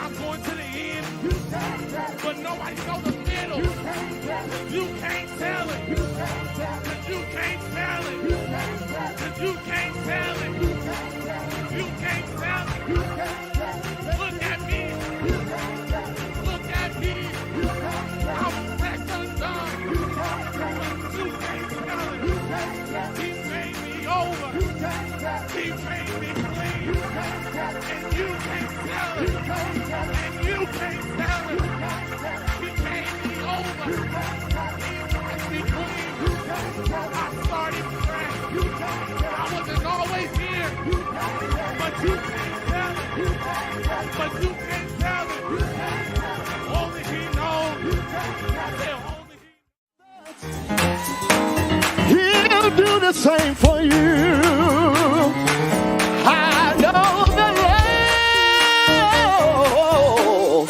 I'm going to the end, but nobody knows the middle. You can't tell it. Cause you can't tell it. Cause you can't tell it. You can't tell it. Look at me. Look at me. I'm next undone. But you can't tell it. He made me over. He made me clean. And you can't tell it. And you can't tell it. He made me over. He washed me clean. I started fresh. I wasn't always here. But you can't tell it. But you can't tell it. Only he knows. He'll do the same for you. I know the Lord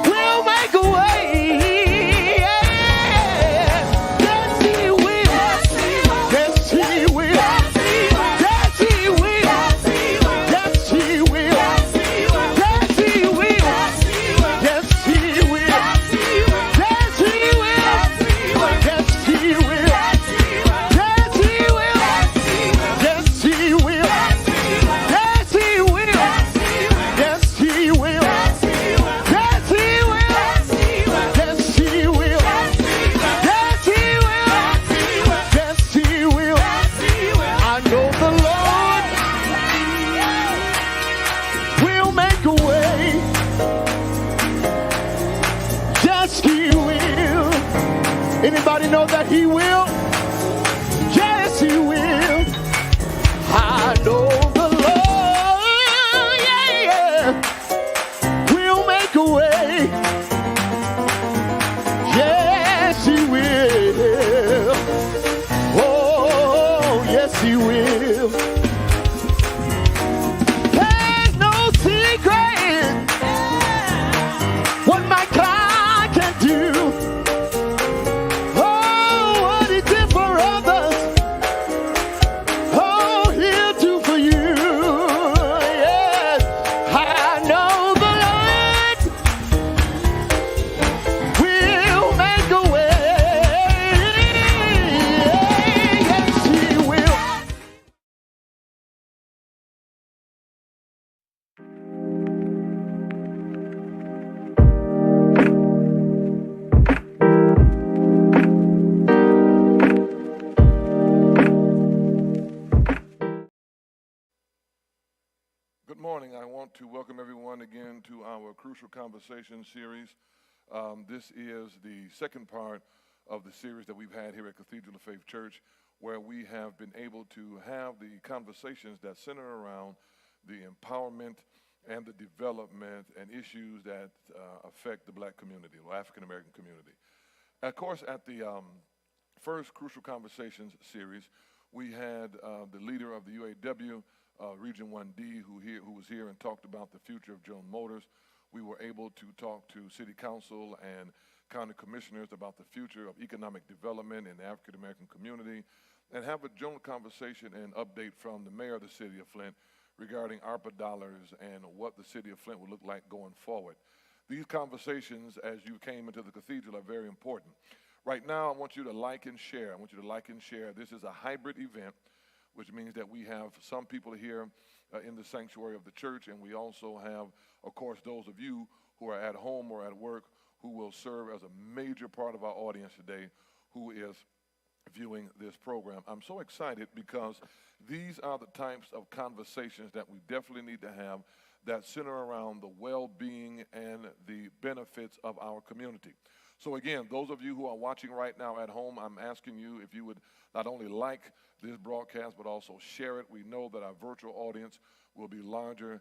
will make a way. Yes, He will. Yes, He will. Yes, He will. Yes, He will. Yes, He will. Yes, He will. Yes, He will. Yes, He will. Yes, He will. Anybody know that He will? Yes, He will. I know the Lord, will make a way. Yes, He will. Oh, yes, He will. There's no secret what my God can do. Good morning. I want to welcome everyone again to our Crucial Conversation series. This is the second part of the series that we've had here at Cathedral of Faith Church, where we have been able to have the conversations that center around the empowerment and the development and issues that affect the black community, or African American community. Of course, at the first Crucial Conversations series, we had the leader of the UAW, Region 1D, who was here and talked about the future of General Motors. We were able to talk to City Council and County Commissioners about the future of economic development in the African American community, and have a general conversation and update from the mayor of the city of Flint regarding ARPA dollars and what the city of Flint will look like going forward. These conversations, as you came into the cathedral, are very important. Right now, I want you to like and share. I want you to like and share. This is a hybrid event, which means that we have some people here in the sanctuary of the church, and we also have, of course, those of you who are at home or at work who will serve as a major part of our audience today who is viewing this program. I'm so excited because these are the types of conversations that we definitely need to have that center around the well-being and the benefits of our community. So again, those of you who are watching right now at home, I'm asking you if you would not only like this broadcast, but also share it. We know that our virtual audience will be larger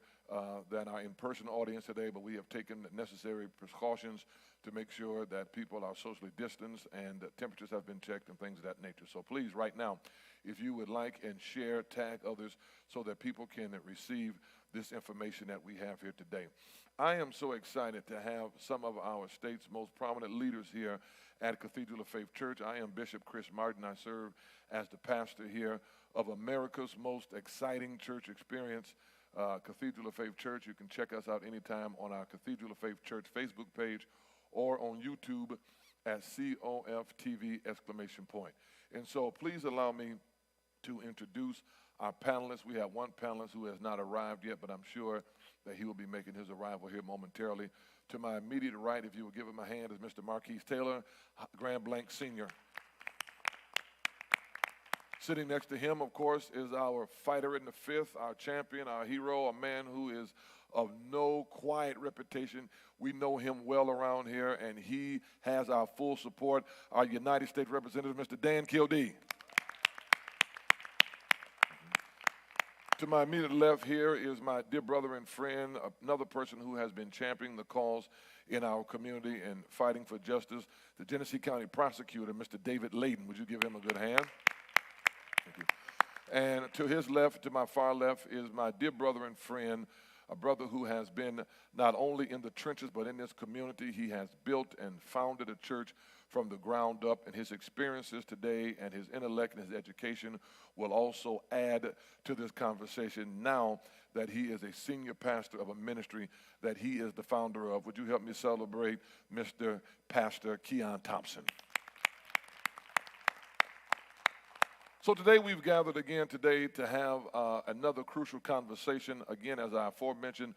than our in-person audience today, but we have taken the necessary precautions to make sure that people are socially distanced and temperatures have been checked and things of that nature. So please, right now, if you would like and share, tag others so that people can receive this information that we have here today. I am so excited to have some of our state's most prominent leaders here at Cathedral of Faith Church. I am Bishop Chris Martin. I serve as the pastor here of America's most exciting church experience Cathedral of Faith Church. You can check us out anytime on our Cathedral of Faith Church Facebook page or on YouTube at COFTV ! And so please allow me to introduce our panelists. We have one panelist who has not arrived yet, but I'm sure that he will be making his arrival here momentarily. To my immediate right, if you will give him a hand, is Mr. Marquis Taylor, Grand Blanc Senior. Sitting next to him, of course, is our fighter in the fifth, our champion, our hero, a man who is of no quiet reputation. We know him well around here, and he has our full support, our United States Representative, Mr. Dan Kildee. To my immediate left here is my dear brother and friend, another person who has been championing the cause in our community and fighting for justice, the Genesee County Prosecutor, Mr. David Layden. Would you give him a good hand? Thank you. And to his left, to my far left, is my dear brother and friend, a brother who has been not only in the trenches but in this community. He has built and founded a church from the ground up, and his experiences today and his intellect and his education will also add to this conversation now that he is a senior pastor of a ministry that he is the founder of. Would you help me celebrate Mr. Pastor Keon Thompson? So today we've gathered again today to have another crucial conversation. Again, as I aforementioned,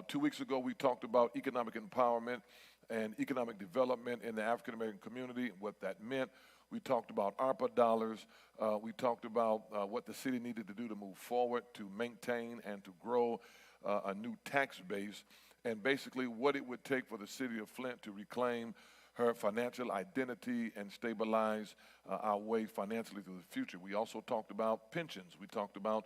2 weeks ago we talked about economic empowerment and economic development in the African American community, what that meant. We talked about ARPA dollars. We talked about what the city needed to do to move forward, to maintain and to grow a new tax base, and basically what it would take for the city of Flint to reclaim her financial identity and stabilize our way financially through the future. We also talked about pensions. We talked about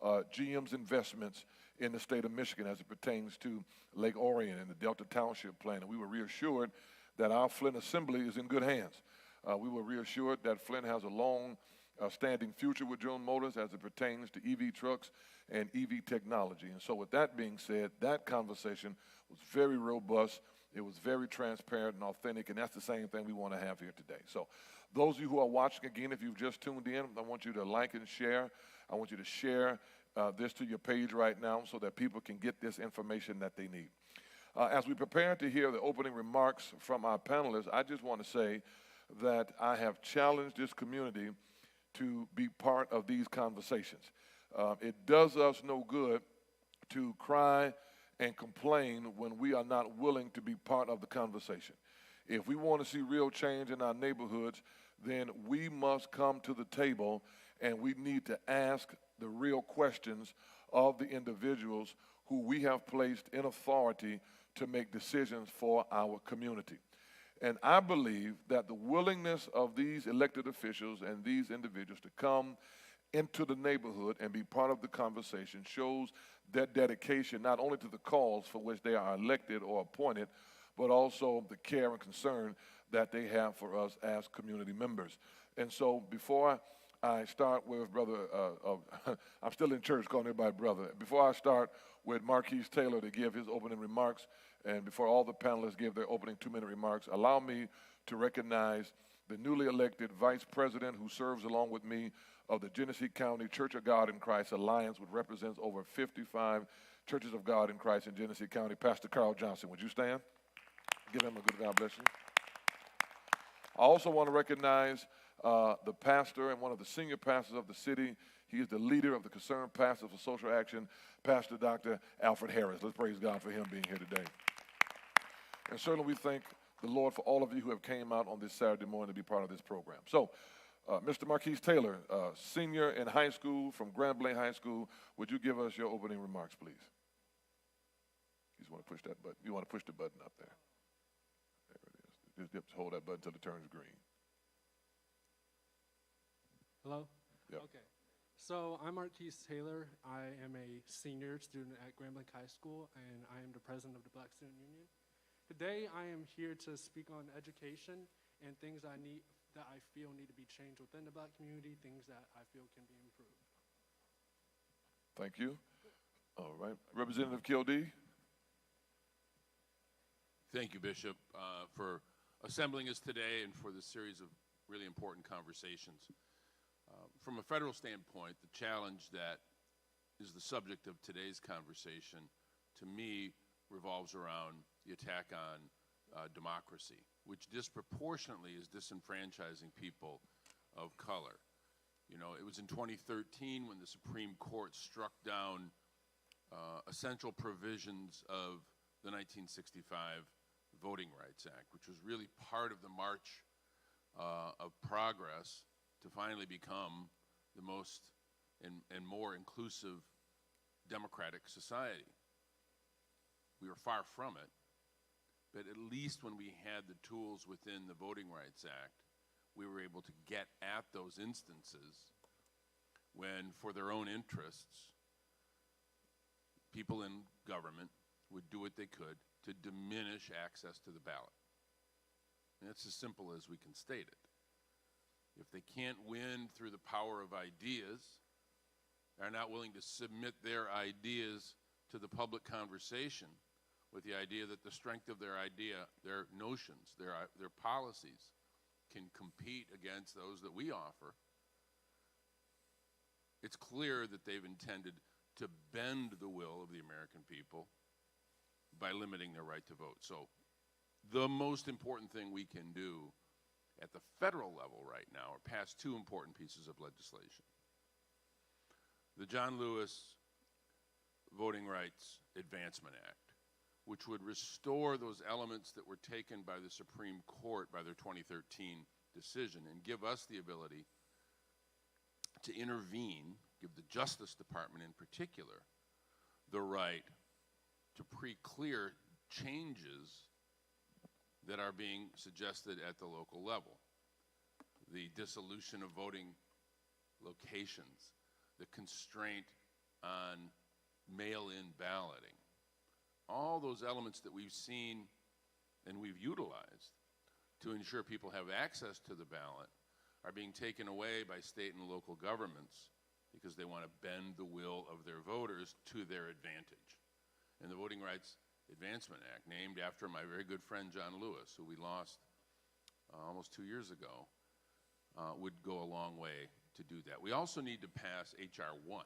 GM's investments in the state of Michigan as it pertains to Lake Orion and the Delta Township plan. And we were reassured that our Flint Assembly is in good hands. We were reassured that Flint has a long-standing future with General Motors as it pertains to EV trucks and EV technology. And so with that being said, that conversation was very robust. It was very transparent and authentic, and that's the same thing we want to have here today. So those of you who are watching, again, if you've just tuned in, I want you to like and share. I want you to share this to your page right now so that people can get this information that they need. As we prepare to hear the opening remarks from our panelists, I just want to say that I have challenged this community to be part of these conversations. It does us no good to cry and complain when we are not willing to be part of the conversation. If we want to see real change in our neighborhoods, then we must come to the table and we need to ask the real questions of the individuals who we have placed in authority to make decisions for our community. And I believe that the willingness of these elected officials and these individuals to come into the neighborhood and be part of the conversation shows their dedication not only to the cause for which they are elected or appointed, but also the care and concern that they have for us as community members. And so before I start with Brother, I'm still in church calling everybody brother. Before I start with Marquis Taylor to give his opening remarks, and before all the panelists give their opening 2-minute remarks, allow me to recognize the newly elected vice president who serves along with me of the Genesee County Church of God in Christ Alliance, which represents over 55 churches of God in Christ in Genesee County, Pastor Carl Johnson. Would you stand? Give him a good God bless you. I also want to recognize the pastor and one of the senior pastors of the city. He is the leader of the Concerned Pastors for Social Action, Pastor Dr. Alfred Harris. Let's praise God for him being here today. And certainly we thank the Lord for all of you who have came out on this Saturday morning to be part of this program. So, Mr. Marquis Taylor, senior in high school from Grand Blanc High School, would you give us your opening remarks, please? You just want to push that button. You want to push the button up there. There it is. Just hold that button until it turns green. Hello? Yep. Okay. So I'm Marquis Taylor. I am a senior student at Grand Blanc High School, and I am the president of the Black Student Union. Today, I am here to speak on education and things that I feel need to be changed within the Black community, things that I feel can be improved. Thank you. All right. Representative Kildee. Thank you, Bishop, for assembling us today and for this series of really important conversations. From a federal standpoint, the challenge that is the subject of today's conversation, to me, revolves around the attack on democracy, which disproportionately is disenfranchising people of color. You know, it was in 2013 when the Supreme Court struck down essential provisions of the 1965 Voting Rights Act, which was really part of the march of progress to finally become the most and more inclusive democratic society. We were far from it, but at least when we had the tools within the Voting Rights Act, we were able to get at those instances when, for their own interests, people in government would do what they could to diminish access to the ballot. And it's as simple as we can state it. If they can't win through the power of ideas, are not willing to submit their ideas to the public conversation with the idea that the strength of their idea, their notions, their policies can compete against those that we offer, it's clear that they've intended to bend the will of the American people by limiting their right to vote. So the most important thing we can do at the federal level right now are pass two important pieces of legislation. The John Lewis Voting Rights Advancement Act, which would restore those elements that were taken by the Supreme Court by their 2013 decision and give us the ability to intervene, give the Justice Department in particular the right to pre-clear changes that are being suggested at the local level. The dissolution of voting locations, the constraint on mail-in balloting, all those elements that we've seen and we've utilized to ensure people have access to the ballot are being taken away by state and local governments because they want to bend the will of their voters to their advantage. And the Voting Rights Advancement Act, named after my very good friend John Lewis, who we lost almost 2 years ago, would go a long way to do that. We also need to pass H.R. 1.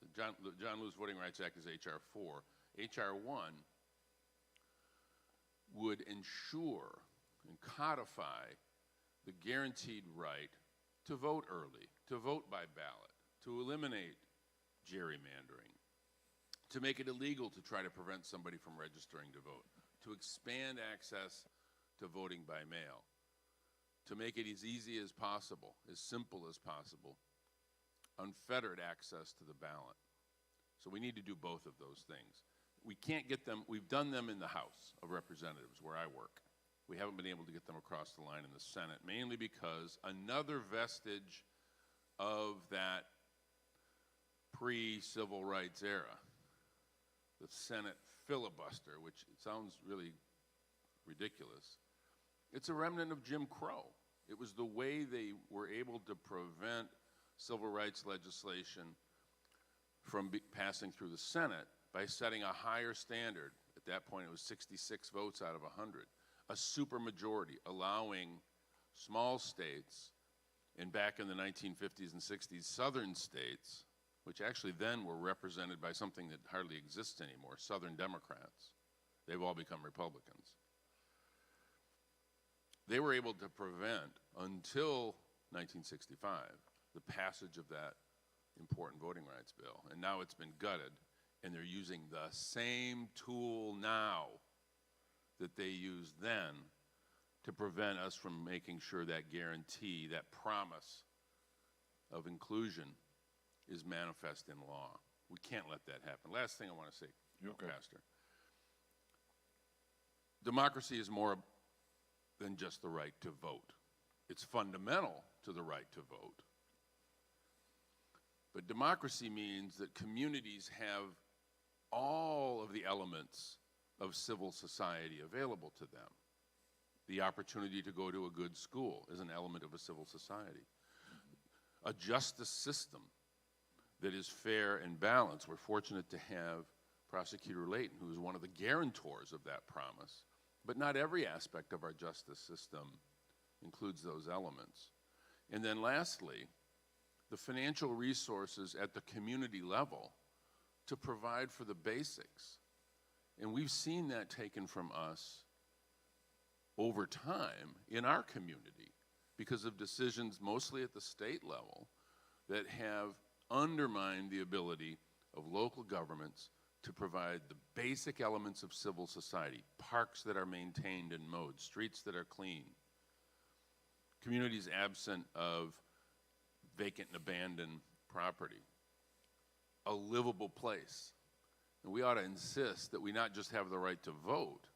The John Lewis Voting Rights Act is H.R. 4. H.R. 1 would ensure and codify the guaranteed right to vote early, to vote by ballot, to eliminate gerrymandering, to make it illegal to try to prevent somebody from registering to vote, to expand access to voting by mail, to make it as easy as possible, as simple as possible, unfettered access to the ballot. So we need to do both of those things. We can't get them, we've done them in the House of Representatives where I work. We haven't been able to get them across the line in the Senate, mainly because another vestige of that pre-civil rights era, the Senate Filibuster, which sounds really ridiculous, it's a remnant of Jim Crow. It was the way they were able to prevent civil rights legislation from passing through the Senate by setting a higher standard. At that point, it was 66 votes out of 100, a supermajority allowing small states, and back in the 1950s and 60s, southern states, which actually then were represented by something that hardly exists anymore, Southern Democrats. They've all become Republicans. They were able to prevent, until 1965, the passage of that important voting rights bill. And now it's been gutted, and they're using the same tool now that they used then to prevent us from making sure that guarantee, that promise of inclusion is manifest in law. We can't let that happen. Last thing I want to say, Okay. Pastor. Democracy is more than just the right to vote. It's fundamental to the right to vote. But democracy means that communities have all of the elements of civil society available to them. The opportunity to go to a good school is an element of a civil society. A justice system that is fair and balanced. We're fortunate to have Prosecutor Layton, who is one of the guarantors of that promise. But not every aspect of our justice system includes those elements. And then lastly, the financial resources at the community level to provide for the basics. And we've seen that taken from us over time in our community because of decisions mostly at the state level that have undermined the ability of local governments to provide the basic elements of civil society, parks that are maintained and mowed, streets that are clean, communities absent of vacant and abandoned property, a livable place. And we ought to insist that we not just have the right to vote,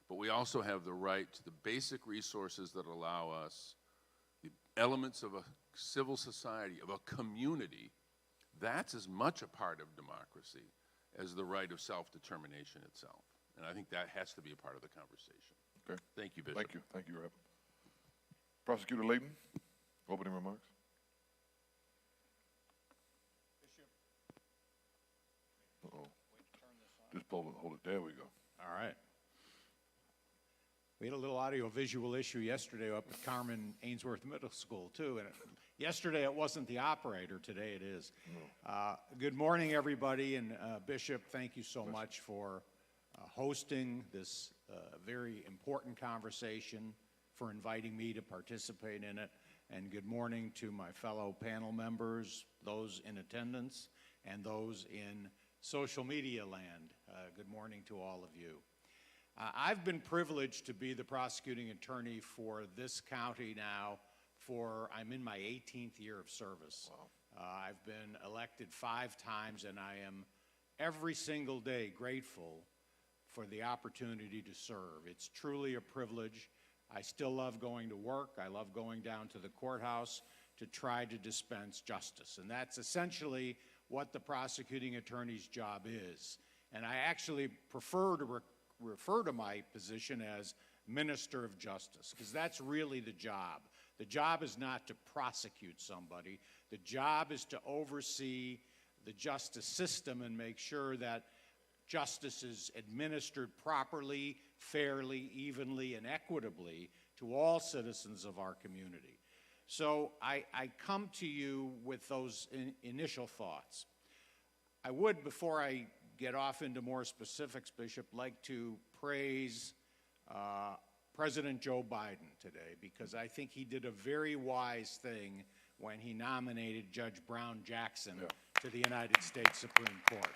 but we also have the right to the basic resources that allow us the elements of a civil society, of a community. That's as much a part of democracy as the right of self-determination itself. And I think that has to be a part of the conversation. Okay. Thank you, Bishop. Thank you. Thank you, Rep. Prosecutor Layton, opening remarks. Uh-oh. Just hold it. There we go. All right. We had a little audio-visual issue yesterday up at Carmen Ainsworth Middle School, too. And yesterday it wasn't the operator. Today it is. Good morning, everybody. And Bishop, thank you so much for hosting this very important conversation, for inviting me to participate in it. And good morning to my fellow panel members, those in attendance, and those in social media land. Good morning to all of you. I've been privileged to be the prosecuting attorney for this county now I'm in my 18th year of service. Wow. I've been elected 5 times, and I am every single day grateful for the opportunity to serve. It's truly a privilege. I still love going to work. I love going down to the courthouse to try to dispense justice. And that's essentially what the prosecuting attorney's job is. And I actually prefer to refer to my position as Minister of Justice, because that's really the job. The job is not to prosecute somebody. The job is to oversee the justice system and make sure that justice is administered properly, fairly, evenly, and equitably to all citizens of our community. So I come to you with those initial thoughts. I would, before I get off into more specifics, Bishop, like to praise President Joe Biden today, because I think he did a very wise thing when he nominated Judge Brown Jackson to the United States Supreme Court.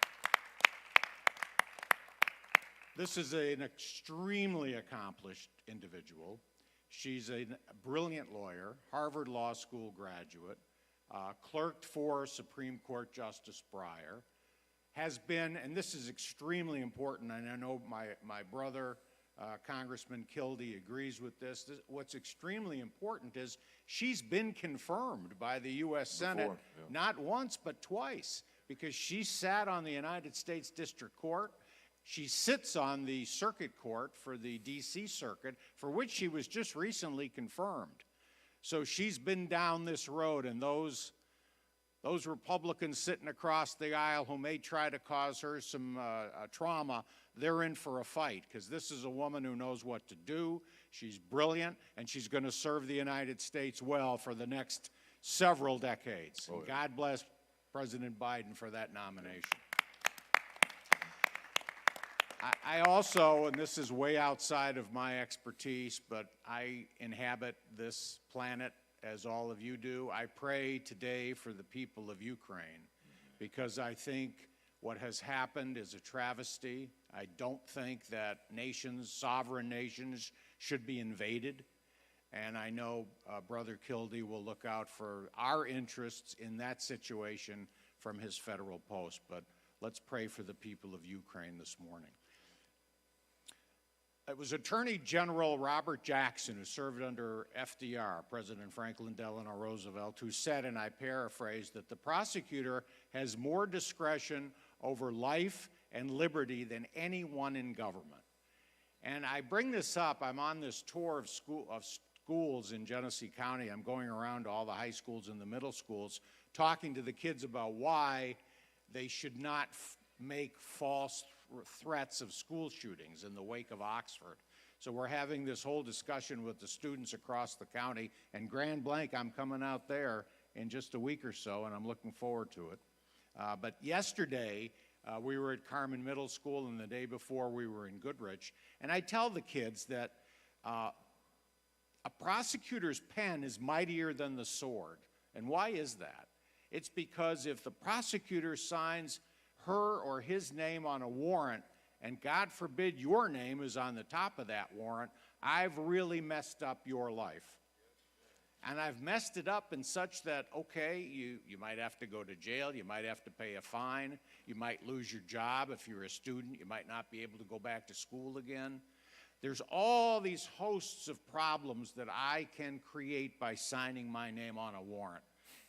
This is an extremely accomplished individual. She's a brilliant lawyer, Harvard Law School graduate, clerked for Supreme Court Justice Breyer, has been, and this is extremely important, and I know my brother, Congressman Kildee, agrees with this. What's extremely important is she's been confirmed by the U.S. Senate not once but twice, because she sat on the United States District Court. She sits on the Circuit Court for the D.C. Circuit, for which she was just recently confirmed. So she's been down this road, and those Republicans sitting across the aisle who may try to cause her some trauma, they're in for a fight, because this is a woman who knows what to do. She's brilliant, and she's going to serve the United States well for the next several decades. Oh, yeah. God bless President Biden for that nomination. I also, and this is way outside of my expertise, but I inhabit this planet as all of you do. I pray today for the people of Ukraine, because I think what has happened is a travesty. I don't think that nations, sovereign nations, should be invaded. And I know Brother Kildee will look out for our interests in that situation from his federal post. But let's pray for the people of Ukraine this morning. It was Attorney General Robert Jackson, who served under FDR, President Franklin Delano Roosevelt, who said, and I paraphrase, that the prosecutor has more discretion over life and liberty than anyone in government. And I bring this up. I'm on this tour of schools in Genesee County. I'm going around to all the high schools and the middle schools, talking to the kids about why they should not make false threats of school shootings in the wake of Oxford. So we're having this whole discussion with the students across the county, and Grand Blanc, I'm coming out there in just a week or so, and I'm looking forward to it. But yesterday, we were at Carmen Middle School, and the day before we were in Goodrich. And I tell the kids that a prosecutor's pen is mightier than the sword. And why is that? It's because if the prosecutor signs her or his name on a warrant, and God forbid your name is on the top of that warrant, I've really messed up your life. And I've messed it up in such that, okay, you might have to go to jail, you might have to pay a fine, you might lose your job if you're a student, you might not be able to go back to school again. There's all these hosts of problems that I can create by signing my name on a warrant.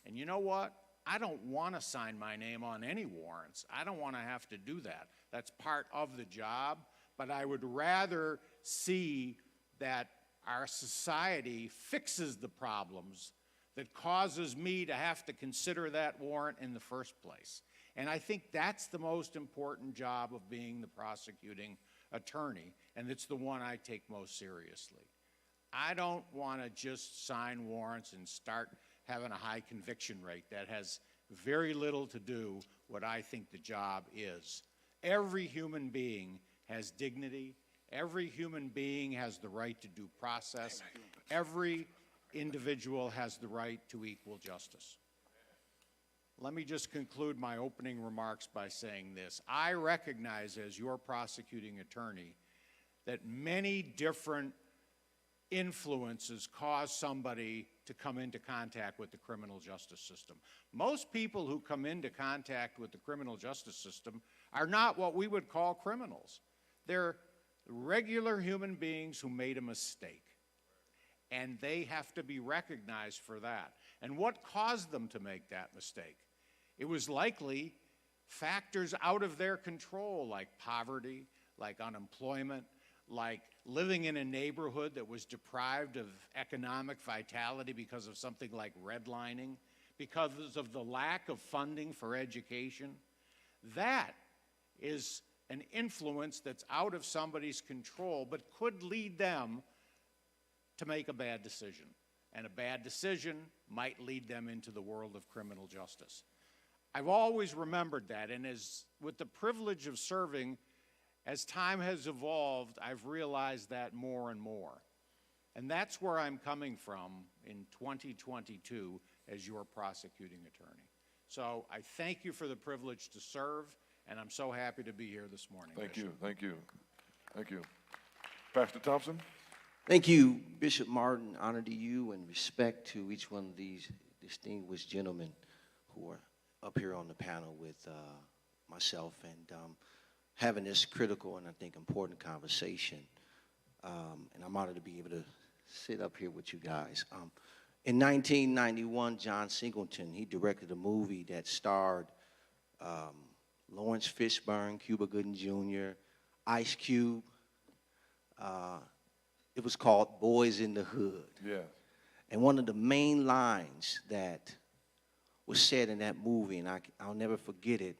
And you know what? I don't want to sign my name on any warrants. I don't want to have to do that. That's part of the job, but I would rather see that our society fixes the problems that causes me to have to consider that warrant in the first place. And I think that's the most important job of being the prosecuting attorney, and it's the one I take most seriously. I don't want to just sign warrants and start having a high conviction rate. That has very little to do what I think the job is. Every human being has dignity. Every human being has the right to due process. Every individual has the right to equal justice. Let me just conclude my opening remarks by saying this. I recognize as your prosecuting attorney that many different influences cause somebody to come into contact with the criminal justice system. Most people who come into contact with the criminal justice system are not what we would call criminals. They're regular human beings who made a mistake, and they have to be recognized for that. And what caused them to make that mistake? It was likely factors out of their control, like poverty, like unemployment, like living in a neighborhood that was deprived of economic vitality because of something like redlining, because of the lack of funding for education. That is an influence that's out of somebody's control, but could lead them to make a bad decision. And a bad decision might lead them into the world of criminal justice. I've always remembered that, and as with the privilege of serving, as time has evolved, I've realized that more and more. And that's where I'm coming from in 2022 as your prosecuting attorney. So I thank you for the privilege to serve, and I'm so happy to be here this morning. Thank Bishop. you, thank you, thank you. Pastor Thompson? Thank you, Bishop Martin. Honor to you and respect to each one of these distinguished gentlemen who are up here on the panel with myself and having this critical and I think important conversation. And I'm honored to be able to sit up here with you guys. In 1991, John Singleton, he directed a movie that starred Lawrence Fishburne, Cuba Gooding Jr., Ice Cube. It was called Boys in the Hood. Yeah. And one of the main lines that was said in that movie, and I'll never forget it,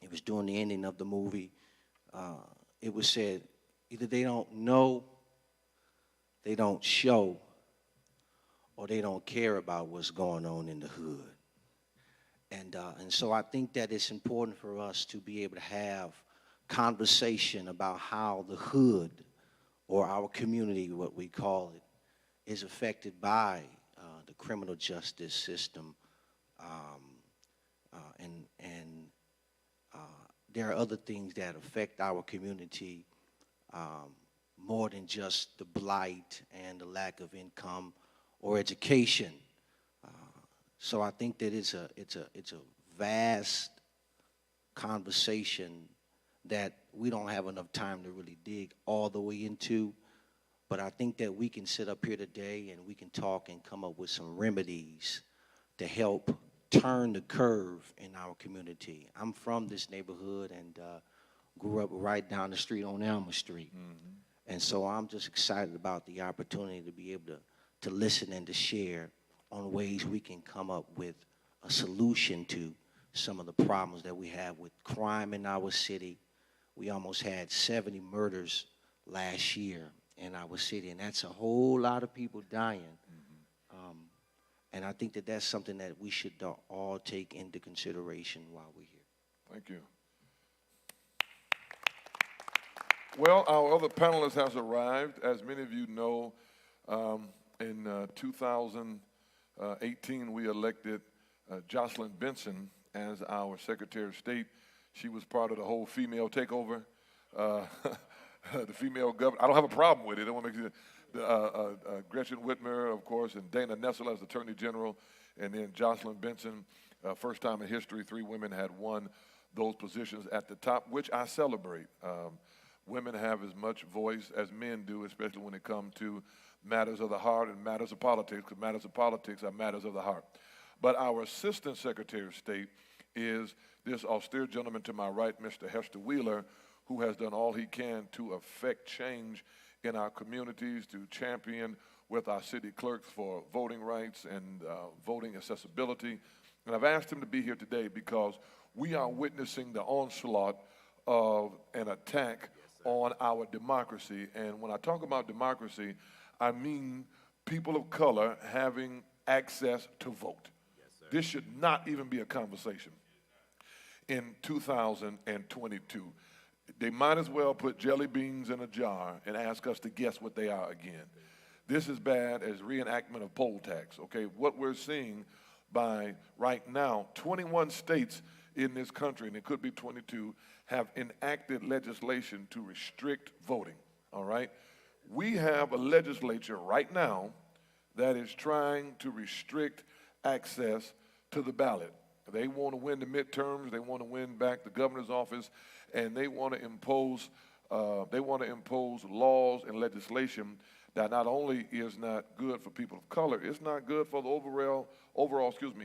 it was during the ending of the movie, it was said, either they don't know, they don't show, or they don't care about what's going on in the hood. And so I think that it's important for us to be able to have conversation about how the hood, or our community, what we call it, is affected by the criminal justice system. And there are other things that affect our community more than just the blight and the lack of income or education. So I think that it's a vast conversation that we don't have enough time to really dig all the way into. But I think that we can sit up here today and we can talk and come up with some remedies to help turn the curve in our community. I'm from this neighborhood and grew up right down the street on Elmer Street. Mm-hmm. And so I'm just excited about the opportunity to be able to listen and to share on ways we can come up with a solution to some of the problems that we have with crime in our city. We almost had 70 murders last year in our city, and that's a whole lot of people dying. Mm-hmm. And I think that that's something that we should all take into consideration while we're here. Thank you. Well, our other panelist has arrived. As many of you know, in 2018, we elected Jocelyn Benson as our Secretary of State. She was part of the whole female takeover, the female government. I don't have a problem with it. I want to make sure. Gretchen Whitmer, of course, and Dana Nessel as Attorney General, and then Jocelyn Benson. First time in history, 3 women had won those positions at the top, which I celebrate. Women have as much voice as men do, especially when it comes to matters of the heart and matters of politics, because matters of politics are matters of the heart. But our Assistant Secretary of State is this austere gentleman to my right, Mr. Hester Wheeler, who has done all he can to affect change in our communities, to champion with our city clerks for voting rights and voting accessibility. And I've asked him to be here today because we are witnessing the onslaught of an attack on our democracy. And when I talk about democracy, I mean people of color having access to vote. This should not even be a conversation in 2022. They might as well put jelly beans in a jar and ask us to guess what they are again. This is bad as reenactment of poll tax, okay? What we're seeing by right now, 21 states in this country, and it could be 22, have enacted legislation to restrict voting, all right? We have a legislature right now that is trying to restrict access to the ballot. They want to win the midterms, they want to win back the governor's office, and they want to impose laws and legislation that not only is not good for people of color, it's not good for the overall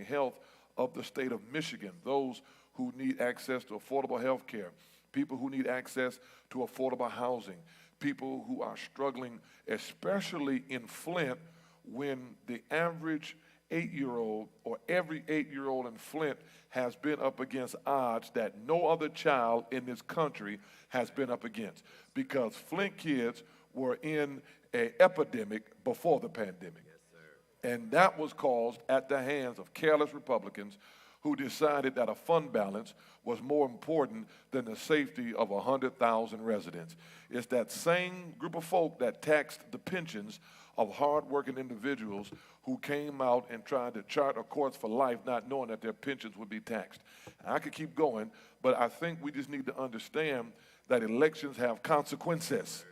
health of the state of Michigan. Those who need access to affordable health care, people who need access to affordable housing, people who are struggling, especially in Flint, when the average 8-year-old or every 8-year-old in Flint has been up against odds that no other child in this country has been up against, because Flint kids were in an epidemic before the pandemic. Yes, sir. And that was caused at the hands of careless Republicans who decided that a fund balance was more important than the safety of 100,000 residents. It's that same group of folk that taxed the pensions of hardworking individuals who came out and tried to chart a course for life, not knowing that their pensions would be taxed. I could keep going, but I think we just need to understand that elections have consequences.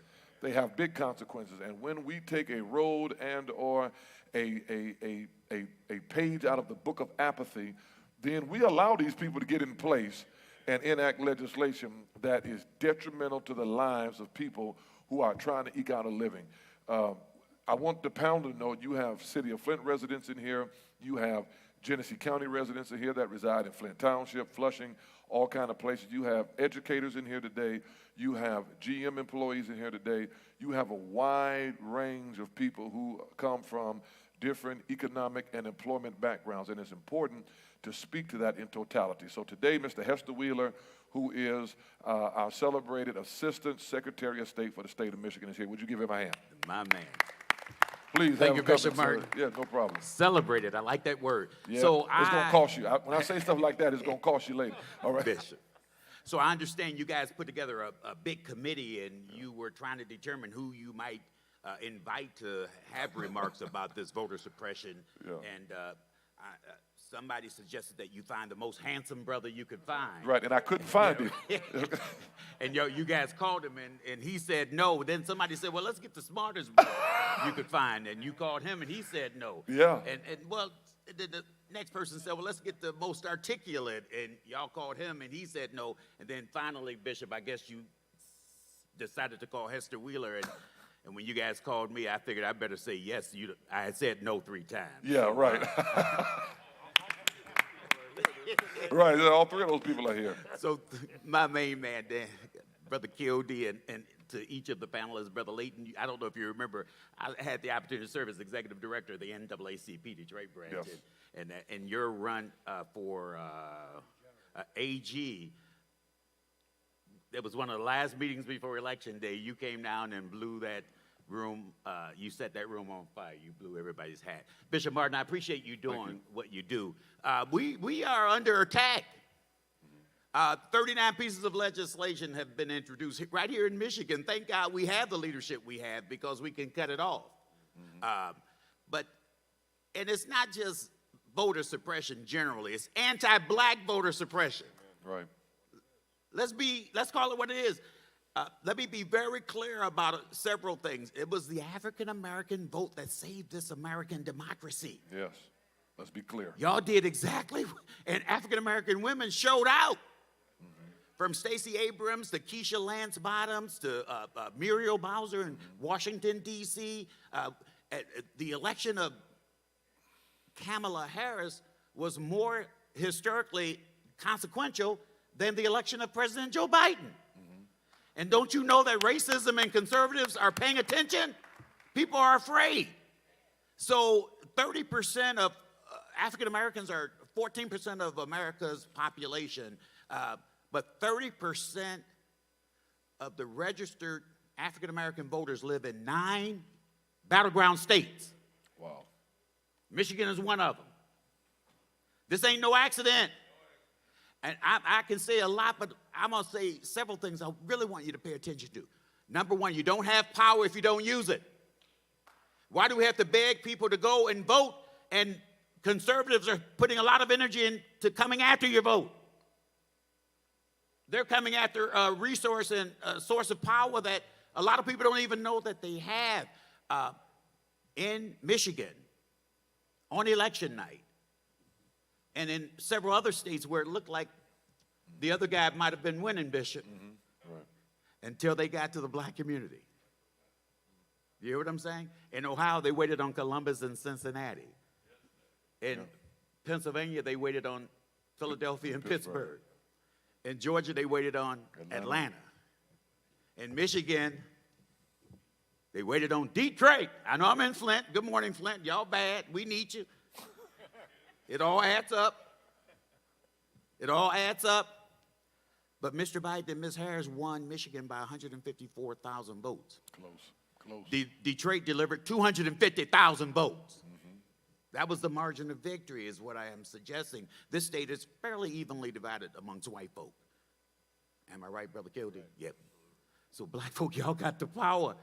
They have big consequences, and when we take a road and or a page out of the book of apathy, then we allow these people to get in place and enact legislation that is detrimental to the lives of people who are trying to eke out a living. I want the panel to know you have City of Flint residents in here, you have Genesee County residents in here that reside in Flint Township, Flushing, all kind of places. You have educators in here today, you have GM employees in here today, you have a wide range of people who come from different economic and employment backgrounds, and it's important to speak to that in totality. So today, Mr. Hester Wheeler, who is our celebrated Assistant Secretary of State for the state of Michigan, is here. Would you give him a hand? My man. Please. Thank you, Bishop Martin. Yeah, no problem. Celebrated. I like that word. Yeah, so it's going to cost you. When I say stuff like that, it's going to cost you later. All right. Bishop. So I understand you guys put together a big committee, and you were trying to determine who you might invite to have remarks about this voter suppression. Yeah. And somebody suggested that you find the most handsome brother you could find. Right, and I couldn't find him. And you guys called him, and he said no. Then somebody said, well, let's get the smartest brother you could find. And you called him, and he said no. Yeah. And well, the next person said, well, let's get the most articulate. And y'all called him, and he said no. And then finally, Bishop, I guess you decided to call Hester Wheeler. And when you guys called me, I figured I better say yes. I had said no 3 times. Yeah, right. Right, all 3 of those people are here. So my main man, Brother KOD, and to each of the panelists, Brother Layton, I don't know if you remember, I had the opportunity to serve as Executive Director of the NAACP Detroit branch. Yes. And your run for AG, that was one of the last meetings before Election Day. You came down and blew that room. You set that room on fire. You blew everybody's hat. Bishop Martin, I appreciate you doing what you do. We are under attack. 39 pieces of legislation have been introduced right here in Michigan. Thank God we have the leadership we have because we can cut it off. And it's not just voter suppression generally. It's anti-black voter suppression. Right. Let's call it what it is. Let me be very clear about several things. It was the African-American vote that saved this American democracy. Yes. Let's be clear. Y'all did exactly, and African-American women showed out. From Stacey Abrams to Keisha Lance Bottoms to Muriel Bowser in Washington, D.C. The election of Kamala Harris was more historically consequential than the election of President Joe Biden. And don't you know that racism and conservatives are paying attention? People are afraid. So 30% of African Americans are 14% of America's population. But 30% of the registered African-American voters live in 9 battleground states. Wow. Michigan is one of them. This ain't no accident. And I can say a lot, but I'm going to say several things I really want you to pay attention to. Number one, you don't have power if you don't use it. Why do we have to beg people to go and vote? And conservatives are putting a lot of energy into coming after your vote. They're coming after a resource and a source of power that a lot of people don't even know that they have. In Michigan, on election night, and in several other states where it looked like the other guy might have been winning, Bishop, Right. until they got to the black community. You hear what I'm saying? In Ohio, they waited on Columbus and Cincinnati. In Pennsylvania, they waited on Philadelphia and Pittsburgh. In Georgia, they waited on Atlanta. In Michigan, they waited on Detroit. I know I'm in Flint. Good morning, Flint. Y'all bad. We need you. It all adds up. It all adds up. But Mr. Biden and Ms. Harris won Michigan by 154,000 votes. Close. Detroit delivered 250,000 votes. That was the margin of victory, is what I am suggesting. This state is fairly evenly divided amongst white folk. Am I right, Brother Kildee? Yep. So black folk, y'all got the power.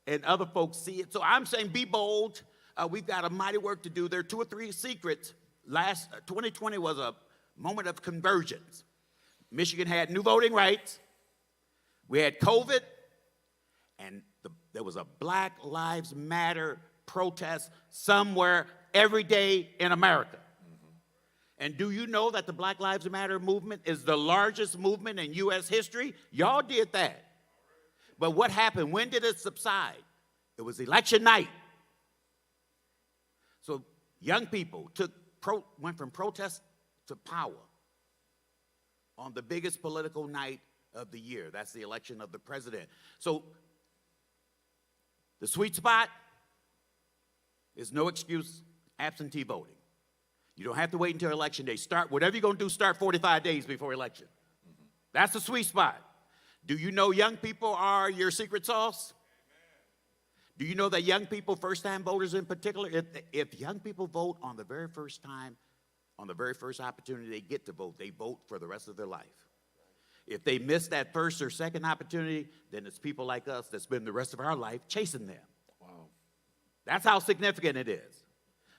And other folks see it. So I'm saying be bold. We've got a mighty work to do. There are 2 or 3 secrets. 2020 was a moment of convergence. Michigan had new voting rights. We had COVID. And there was a Black Lives Matter protest somewhere every day in America. And do you know that the Black Lives Matter movement is the largest movement in U.S. history? Y'all did that. But what happened? When did it subside? It was election night. So young people went from protest to power on the biggest political night of the year. That's the election of the president. So the sweet spot is no excuse, absentee voting. You don't have to wait until election day. Whatever you're going to do, start 45 days before election. That's the sweet spot. Do you know young people are your secret sauce? Do you know that young people, first-time voters in particular, if young people vote on the very first time, on the very first opportunity they get to vote, they vote for the rest of their life. If they miss that first or second opportunity, then it's people like us that spend the rest of our life chasing them. Wow. That's how significant it is.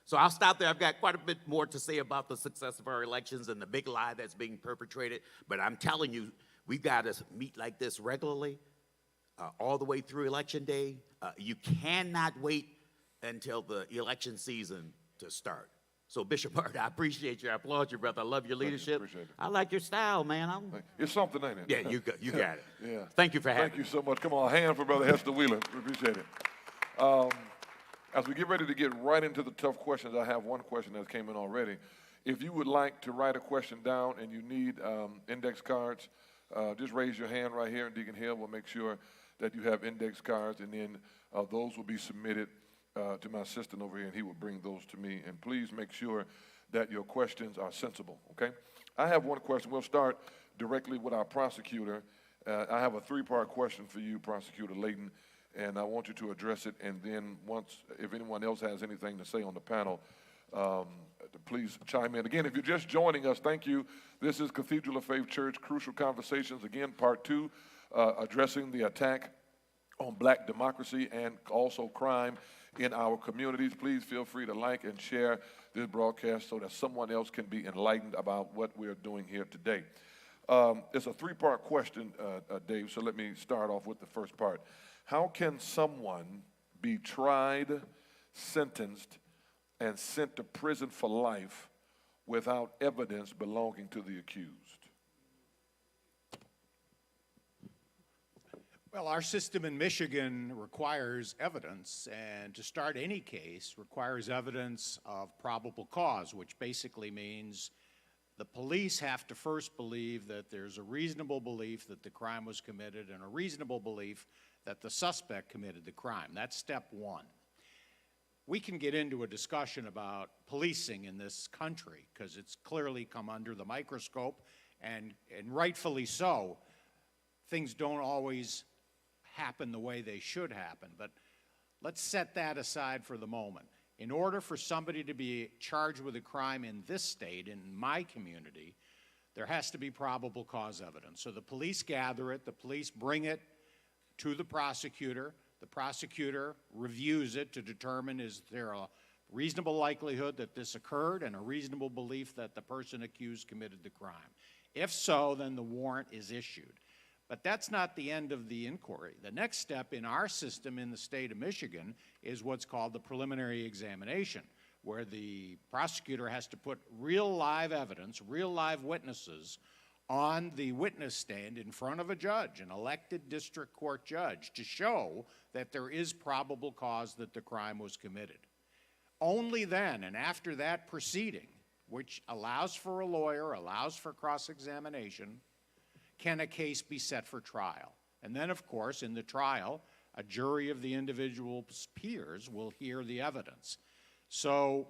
So I'll stop there. I've got quite a bit more to say about the success of our elections and the big lie that's being perpetrated. But I'm telling you, we've got to meet like this regularly, all the way through Election Day. You cannot wait until the election season to start. So, Bishop Martin, I appreciate you. I applaud you, brother. I love your leadership. Appreciate it. I like your style, man. It's something, ain't it? Yeah, you got it. Yeah. Thank you for having me. Thank you so much. Come on, a hand for Brother Hester Wheeler. We appreciate it. As we get ready to get right into the tough questions, I have one question that came in already. If you would like to write a question down and you need index cards, just raise your hand right here, and Deacon Hill will make sure that you have index cards, and then those will be submitted to my assistant over here, and he will bring those to me. And please make sure that your questions are sensible, okay? I have one question. We'll start directly with our prosecutor. I have a 3-part question for you, Prosecutor Layton, and I want you to address it. And then if anyone else has anything to say on the panel, please chime in. Again, if you're just joining us, thank you. This is Cathedral of Faith Church, Crucial Conversations, again, part 2, addressing the attack on black democracy and also crime in our communities. Please feel free to like and share this broadcast so that someone else can be enlightened about what we're doing here today. It's a 3-part question, Dave, so let me start off with the first part. How can someone be tried, sentenced, and sent to prison for life without evidence belonging to the accused? Well, our system in Michigan requires evidence, and to start any case requires evidence of probable cause, which basically means the police have to first believe that there's a reasonable belief that the crime was committed and a reasonable belief that the suspect committed the crime. That's step 1. We can get into a discussion about policing in this country because it's clearly come under the microscope, and rightfully so. Things don't always happen the way they should happen, but let's set that aside for the moment. In order for somebody to be charged with a crime in this state, in my community, there has to be probable cause evidence. So the police gather it, the police bring it to the prosecutor reviews it to determine is there a reasonable likelihood that this occurred and a reasonable belief that the person accused committed the crime. If so, then the warrant is issued. But that's not the end of the inquiry. The next step in our system in the state of Michigan is what's called the preliminary examination, where the prosecutor has to put real live evidence, real live witnesses on the witness stand in front of a judge, an elected district court judge, to show that there is probable cause that the crime was committed. Only then, and after that proceeding, which allows for a lawyer, allows for cross-examination, can a case be set for trial. And then, of course, in the trial, a jury of the individual's peers will hear the evidence. So,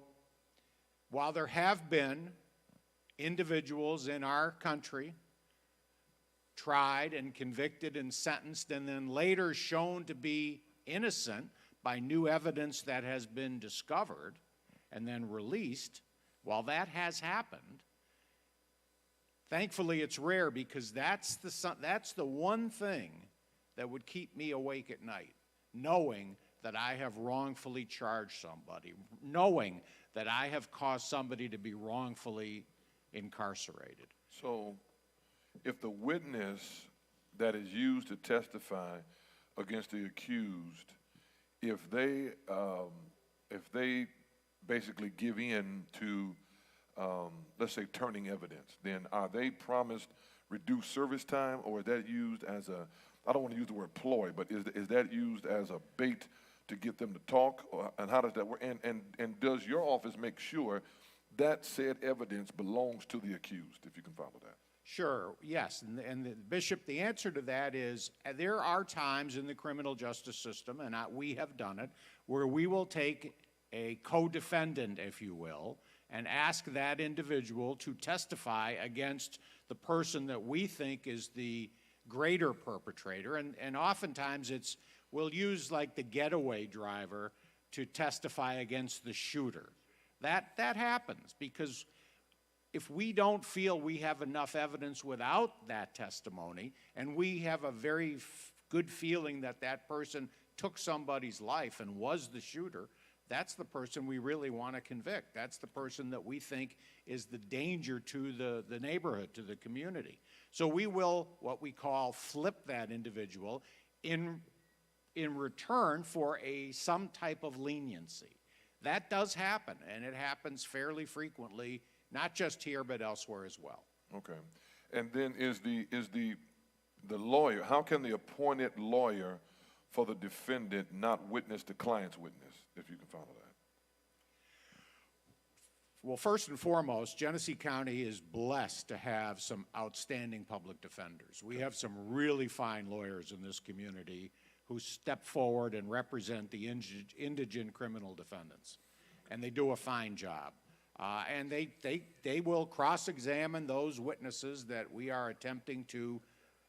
while there have been individuals in our country tried and convicted and sentenced and then later shown to be innocent by new evidence that has been discovered and then released, while that has happened, thankfully it's rare, because that's the one thing that would keep me awake at night, knowing that I have wrongfully charged somebody, knowing that I have caused somebody to be wrongfully incarcerated. So if the witness that is used to testify against the accused, if they basically give in to, let's say, turning evidence, then are they promised reduced service time, or is that used as a, I don't want to use the word ploy, but is that used as a bait to get them to talk, and how does that work? And does your office make sure that said evidence belongs to the accused, if you can follow that? Sure, yes. And Bishop, the answer to that is there are times in the criminal justice system, and we have done it, where we will take a co-defendant, if you will, and ask that individual to testify against the person that we think is the greater perpetrator. And oftentimes we'll use like the getaway driver to testify against the shooter. That happens because if we don't feel we have enough evidence without that testimony, and we have a very good feeling that that person took somebody's life and was the shooter, that's the person we really want to convict. That's the person that we think is the danger to the neighborhood, to the community. So we will, what we call, flip that individual in return for some type of leniency. That does happen, and it happens fairly frequently, not just here but elsewhere as well. Okay. And then is the lawyer, how can the appointed lawyer for the defendant not witness the client's witness, if you can follow that? Well, first and foremost, Genesee County is blessed to have some outstanding public defenders. We have some really fine lawyers in this community who step forward and represent the indigent criminal defendants, and they do a fine job. And they will cross-examine those witnesses that we are attempting to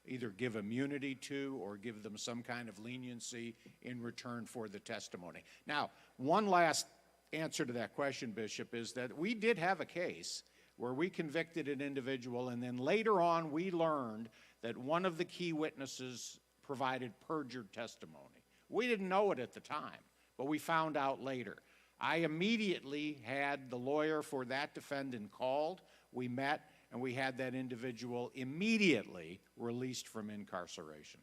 either give immunity to or give them some kind of leniency in return for the testimony. Now, one last answer to that question, Bishop, is that we did have a case where we convicted an individual, and then later on we learned that one of the key witnesses provided perjured testimony. We didn't know it at the time, but we found out later. I immediately had the lawyer for that defendant called. We met, and we had that individual immediately released from incarceration.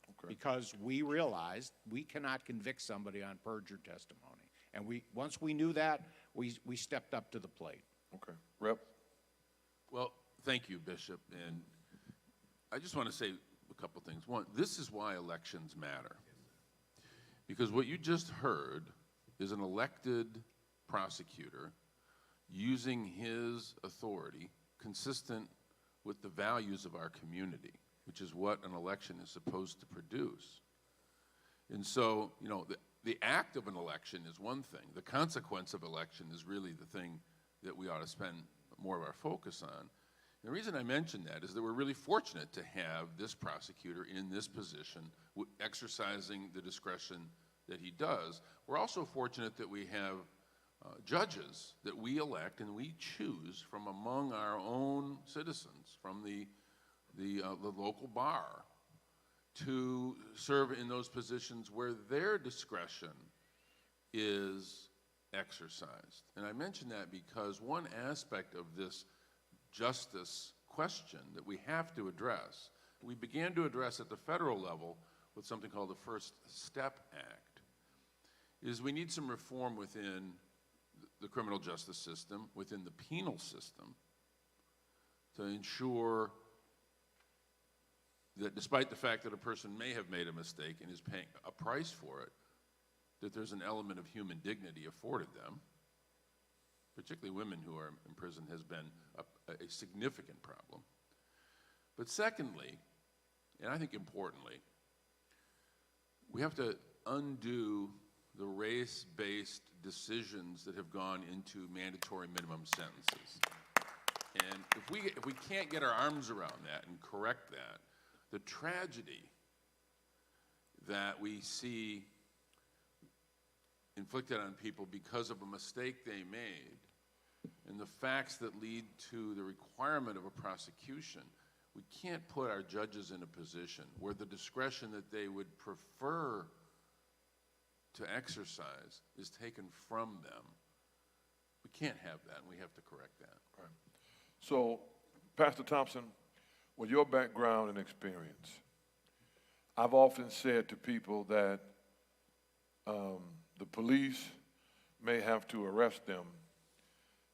Okay. Because we realized we cannot convict somebody on perjured testimony. And once we knew that, we stepped up to the plate. Okay. Rep? Well, thank you, Bishop. And I just want to say a couple things. One, this is why elections matter. Because what you just heard is an elected prosecutor using his authority consistent with the values of our community, which is what an election is supposed to produce. And so, you know, the act of an election is one thing. The consequence of election is really the thing that we ought to spend more of our focus on. The reason I mention that is that we're really fortunate to have this prosecutor in this position, exercising the discretion that he does. We're also fortunate that we have judges that we elect and we choose from among our own citizens, from the local bar, to serve in those positions where their discretion is exercised. And I mention that because one aspect of this justice question that we have to address, we began to address at the federal level with something called the First Step Act, is we need some reform within the criminal justice system, within the penal system, to ensure that despite the fact that a person may have made a mistake and is paying a price for it, that there's an element of human dignity afforded them. Particularly women who are in prison has been a significant problem. But secondly, and I think importantly, we have to undo the race-based decisions that have gone into mandatory minimum sentences. And if we can't get our arms around that and correct that, the tragedy that we see inflicted on people because of a mistake they made and the facts that lead to the requirement of a prosecution, we can't put our judges in a position where the discretion that they would prefer to exercise is taken from them. We can't have that, and we have to correct that. Right. So, Pastor Thompson, with your background and experience, I've often said to people that the police may have to arrest them,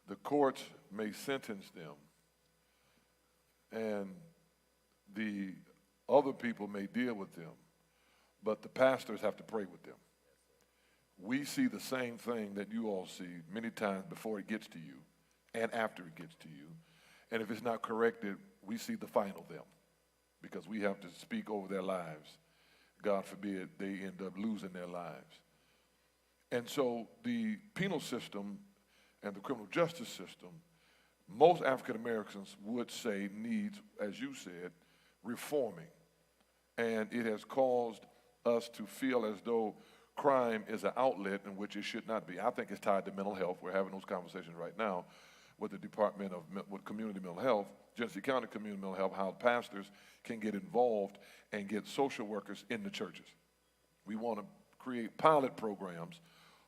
the courts may sentence them, and the other people may deal with them, but the pastors have to pray with them. We see the same thing that you all see many times before it gets to you and after it gets to you. And if it's not corrected, we see the final them because we have to speak over their lives. God forbid they end up losing their lives. And so the penal system and the criminal justice system, most African Americans would say needs, as you said, reforming. And it has caused us to feel as though crime is an outlet in which it should not be. I think it's tied to mental health. We're having those conversations right now with the Department of Community Mental Health, Genesee County Community Mental Health, how pastors can get involved and get social workers in the churches. We want to create pilot programs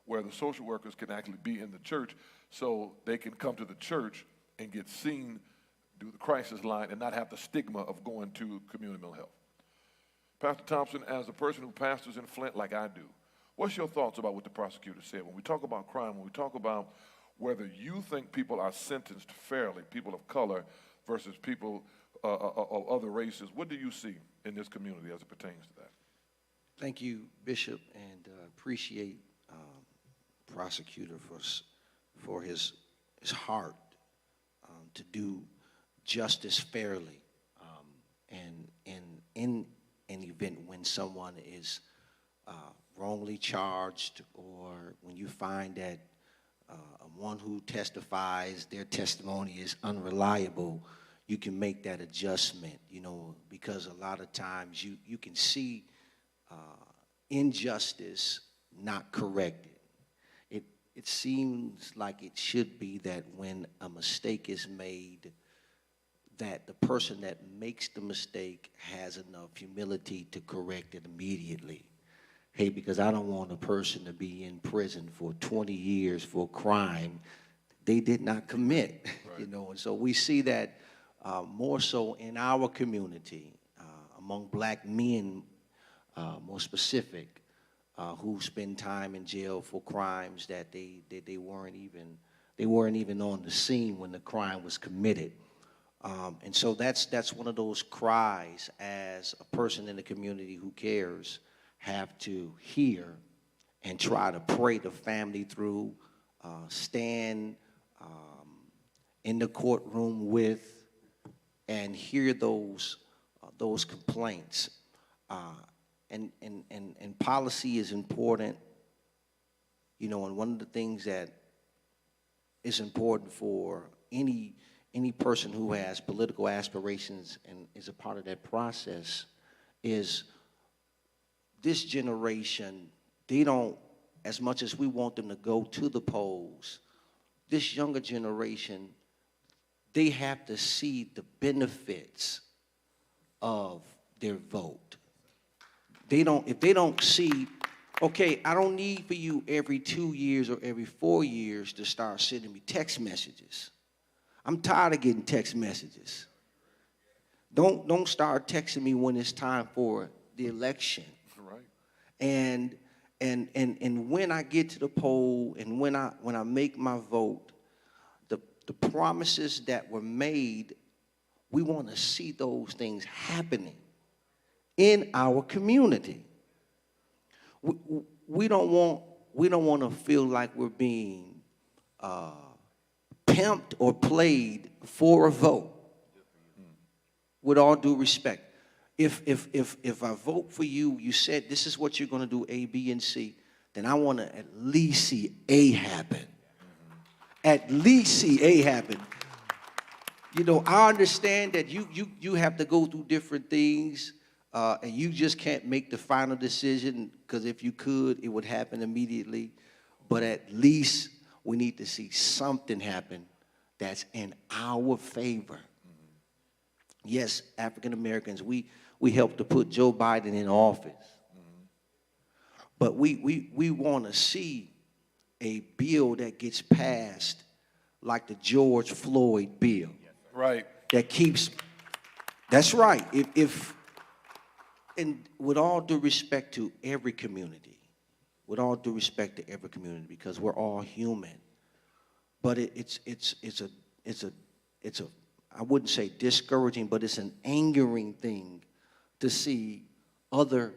where the social workers can actually be in the church so they can come to the church and get seen, do the crisis line, and not have the stigma of going to community mental health. Pastor Thompson, as a person who pastors in Flint like I do, what's your thoughts about what the prosecutor said? When we talk about crime, when we talk about whether you think people are sentenced fairly, people of color versus people of other races, what do you see in this community as it pertains to that? Thank you, Bishop, and appreciate prosecutor for his heart to do justice fairly, and in an event when someone is wrongly charged, or when you find that one who testifies, their testimony is unreliable, you can make that adjustment, you know, because a lot of times you can see injustice not corrected. It seems like it should be that when a mistake is made, that the person that makes the mistake has enough humility to correct it immediately. Hey, because I don't want a person to be in prison for 20 years for a crime they did not commit, right. You know, and so we see that more so in our community, among black men, more specific, who spend time in jail for crimes that they weren't even on the scene when the crime was committed. And so that's one of those cries as a person in the community who cares have to hear and try to pray the family through, stand in the courtroom with, and hear those complaints. And policy is important, you know, and one of the things that is important for any person who has political aspirations and is a part of that process is this generation, they don't, as much as we want them to go to the polls, this younger generation, they have to see the benefits of their vote. If they don't see, okay, I don't need for you every 2 years or every 4 years to start sending me text messages. I'm tired of getting text messages. Don't start texting me when it's time for the election. Right. And when I get to the poll and when I make my vote, the promises that were made, we want to see those things happening in our community. We don't want to feel like we're being pimped or played for a vote. With all due respect, if I vote for you, you said this is what you're going to do, A, B, and C, then I want to at least see A happen. At least see A happen. You know, I understand that you have to go through different things, and you just can't make the final decision, because if you could, it would happen immediately. But at least we need to see something happen that's in our favor. Yes, African Americans, we helped to put Joe Biden in office. But we want to see a bill that gets passed like the George Floyd bill. Right. That keeps, that's right. And with all due respect to every community, because we're all human, but it's a I wouldn't say discouraging, but it's an angering thing to see other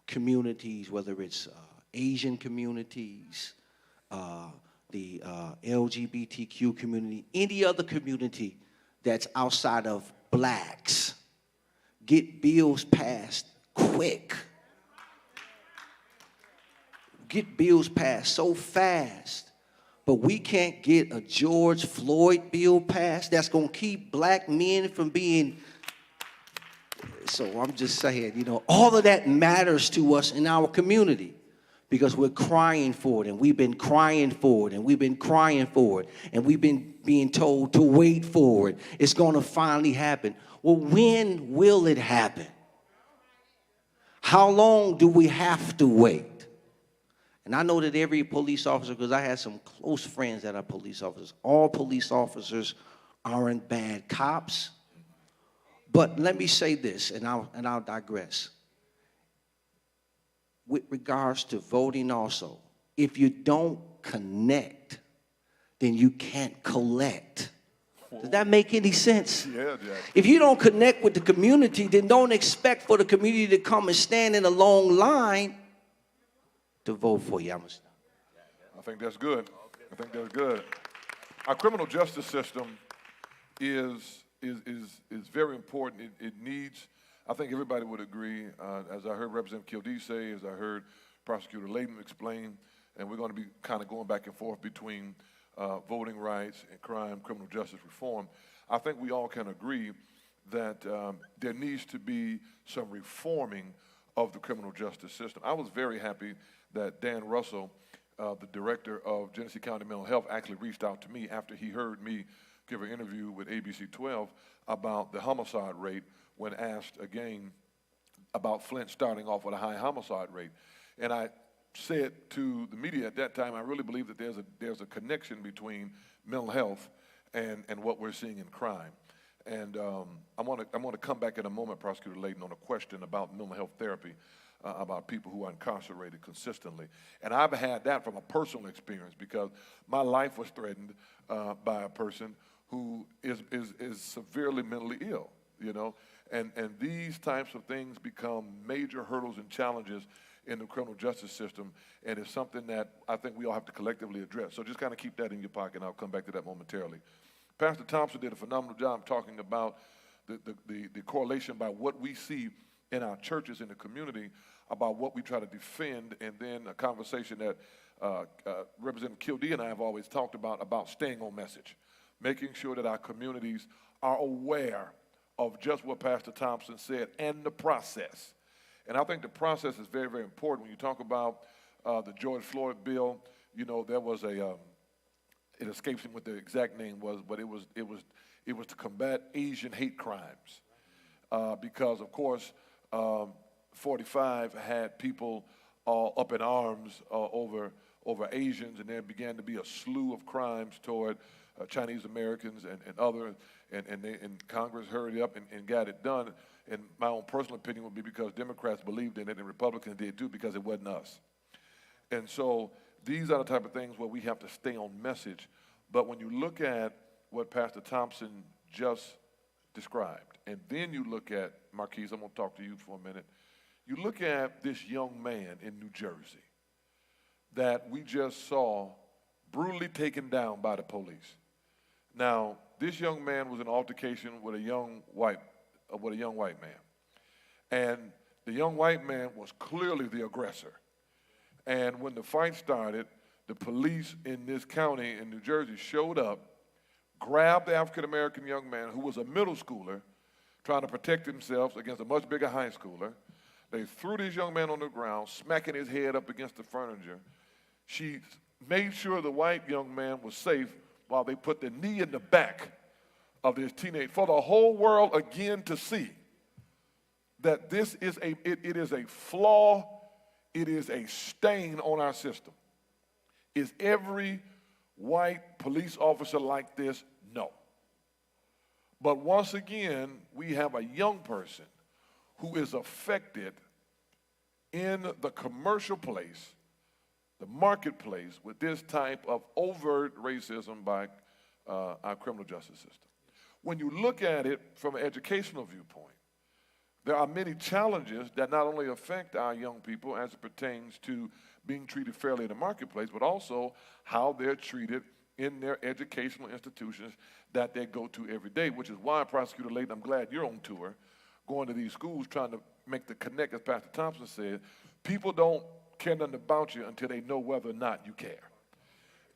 communities, whether it's Asian communities, the LGBTQ community, any other community that's outside of blacks, get bills passed quick. Get bills passed so fast. But we can't get a George Floyd bill passed that's going to keep black men from being. So I'm just saying, you know, all of that matters to us in our community because we're crying for it, and we've been crying for it, and we've been crying for it, and we've been being told to wait for it. It's going to finally happen. Well, when will it happen? How long do we have to wait? And I know that every police officer, because I had some close friends that are police officers, all police officers aren't bad cops. But let me say this, and I'll digress. With regards to voting also, if you don't connect, then you can't collect. Does that make any sense? Yeah, Jack. If you don't connect with the community, then don't expect for the community to come and stand in a long line to vote for you. I think that's good. I think that's good. Our criminal justice system is very important. It needs, I think everybody would agree, as I heard Representative Kildee say, as I heard Prosecutor Layton explain, and we're going to be kind of going back and forth between voting rights and crime, criminal justice reform, I think we all can agree that there needs to be some reforming of the criminal justice system. I was very happy that Dan Russell, the director of Genesee County Mental Health, actually reached out to me after he heard me give an interview with ABC 12 about the homicide rate when asked again about Flint starting off with a high homicide rate. And I said to the media at that time, I really believe that there's a connection between mental health and what we're seeing in crime. And I want to come back in a moment, Prosecutor Layton, on a question about mental health therapy, about people who are incarcerated consistently. And I've had that from a personal experience because my life was threatened by a person who is severely mentally ill, you know. And these types of things become major hurdles and challenges in the criminal justice system, and it's something that I think we all have to collectively address. So just kind of keep that in your pocket, and I'll come back to that momentarily. Pastor Thompson did a phenomenal job talking about the correlation by what we see in our churches in the community about what we try to defend, and then a conversation that Representative Kildee and I have always talked about staying on message, making sure that our communities are aware of just what Pastor Thompson said and the process. And I think the process is very, very important. When you talk about the George Floyd bill, you know, there was it escapes me what the exact name was, but it was to combat Asian hate crimes. Because, of course, 45 had people all up in arms over Asians, and there began to be a slew of crimes toward Chinese Americans and others, and Congress hurried up and got it done. And my own personal opinion would be because Democrats believed in it and Republicans did too, because it wasn't us. And so these are the type of things where we have to stay on message. But when you look at what Pastor Thompson just described, and then you look at, Marquis, I'm going to talk to you for a minute. You look at this young man in New Jersey that we just saw brutally taken down by the police. Now, this young man was in an altercation with a young white man. And the young white man was clearly the aggressor. And when the fight started, the police in this county in New Jersey showed up, grabbed the African-American young man who was a middle schooler trying to protect themselves against a much bigger high schooler. They threw this young man on the ground, smacking his head up against the furniture. She made sure the white young man was safe while they put the knee in the back of this teenage, for the whole world again to see that this is it is a flaw, it is a stain on our system. Is every white police officer like this? No. But once again, we have a young person who is affected in the commercial place, the marketplace, with this type of overt racism by our criminal justice system. When you look at it from an educational viewpoint, there are many challenges that not only affect our young people as it pertains to being treated fairly in the marketplace, but also how they're treated in their educational institutions that they go to every day, which is why, Prosecutor Layton, I'm glad you're on tour, going to these schools, trying to make the connect, as Pastor Thompson said. People don't care nothing about you until they know whether or not you care.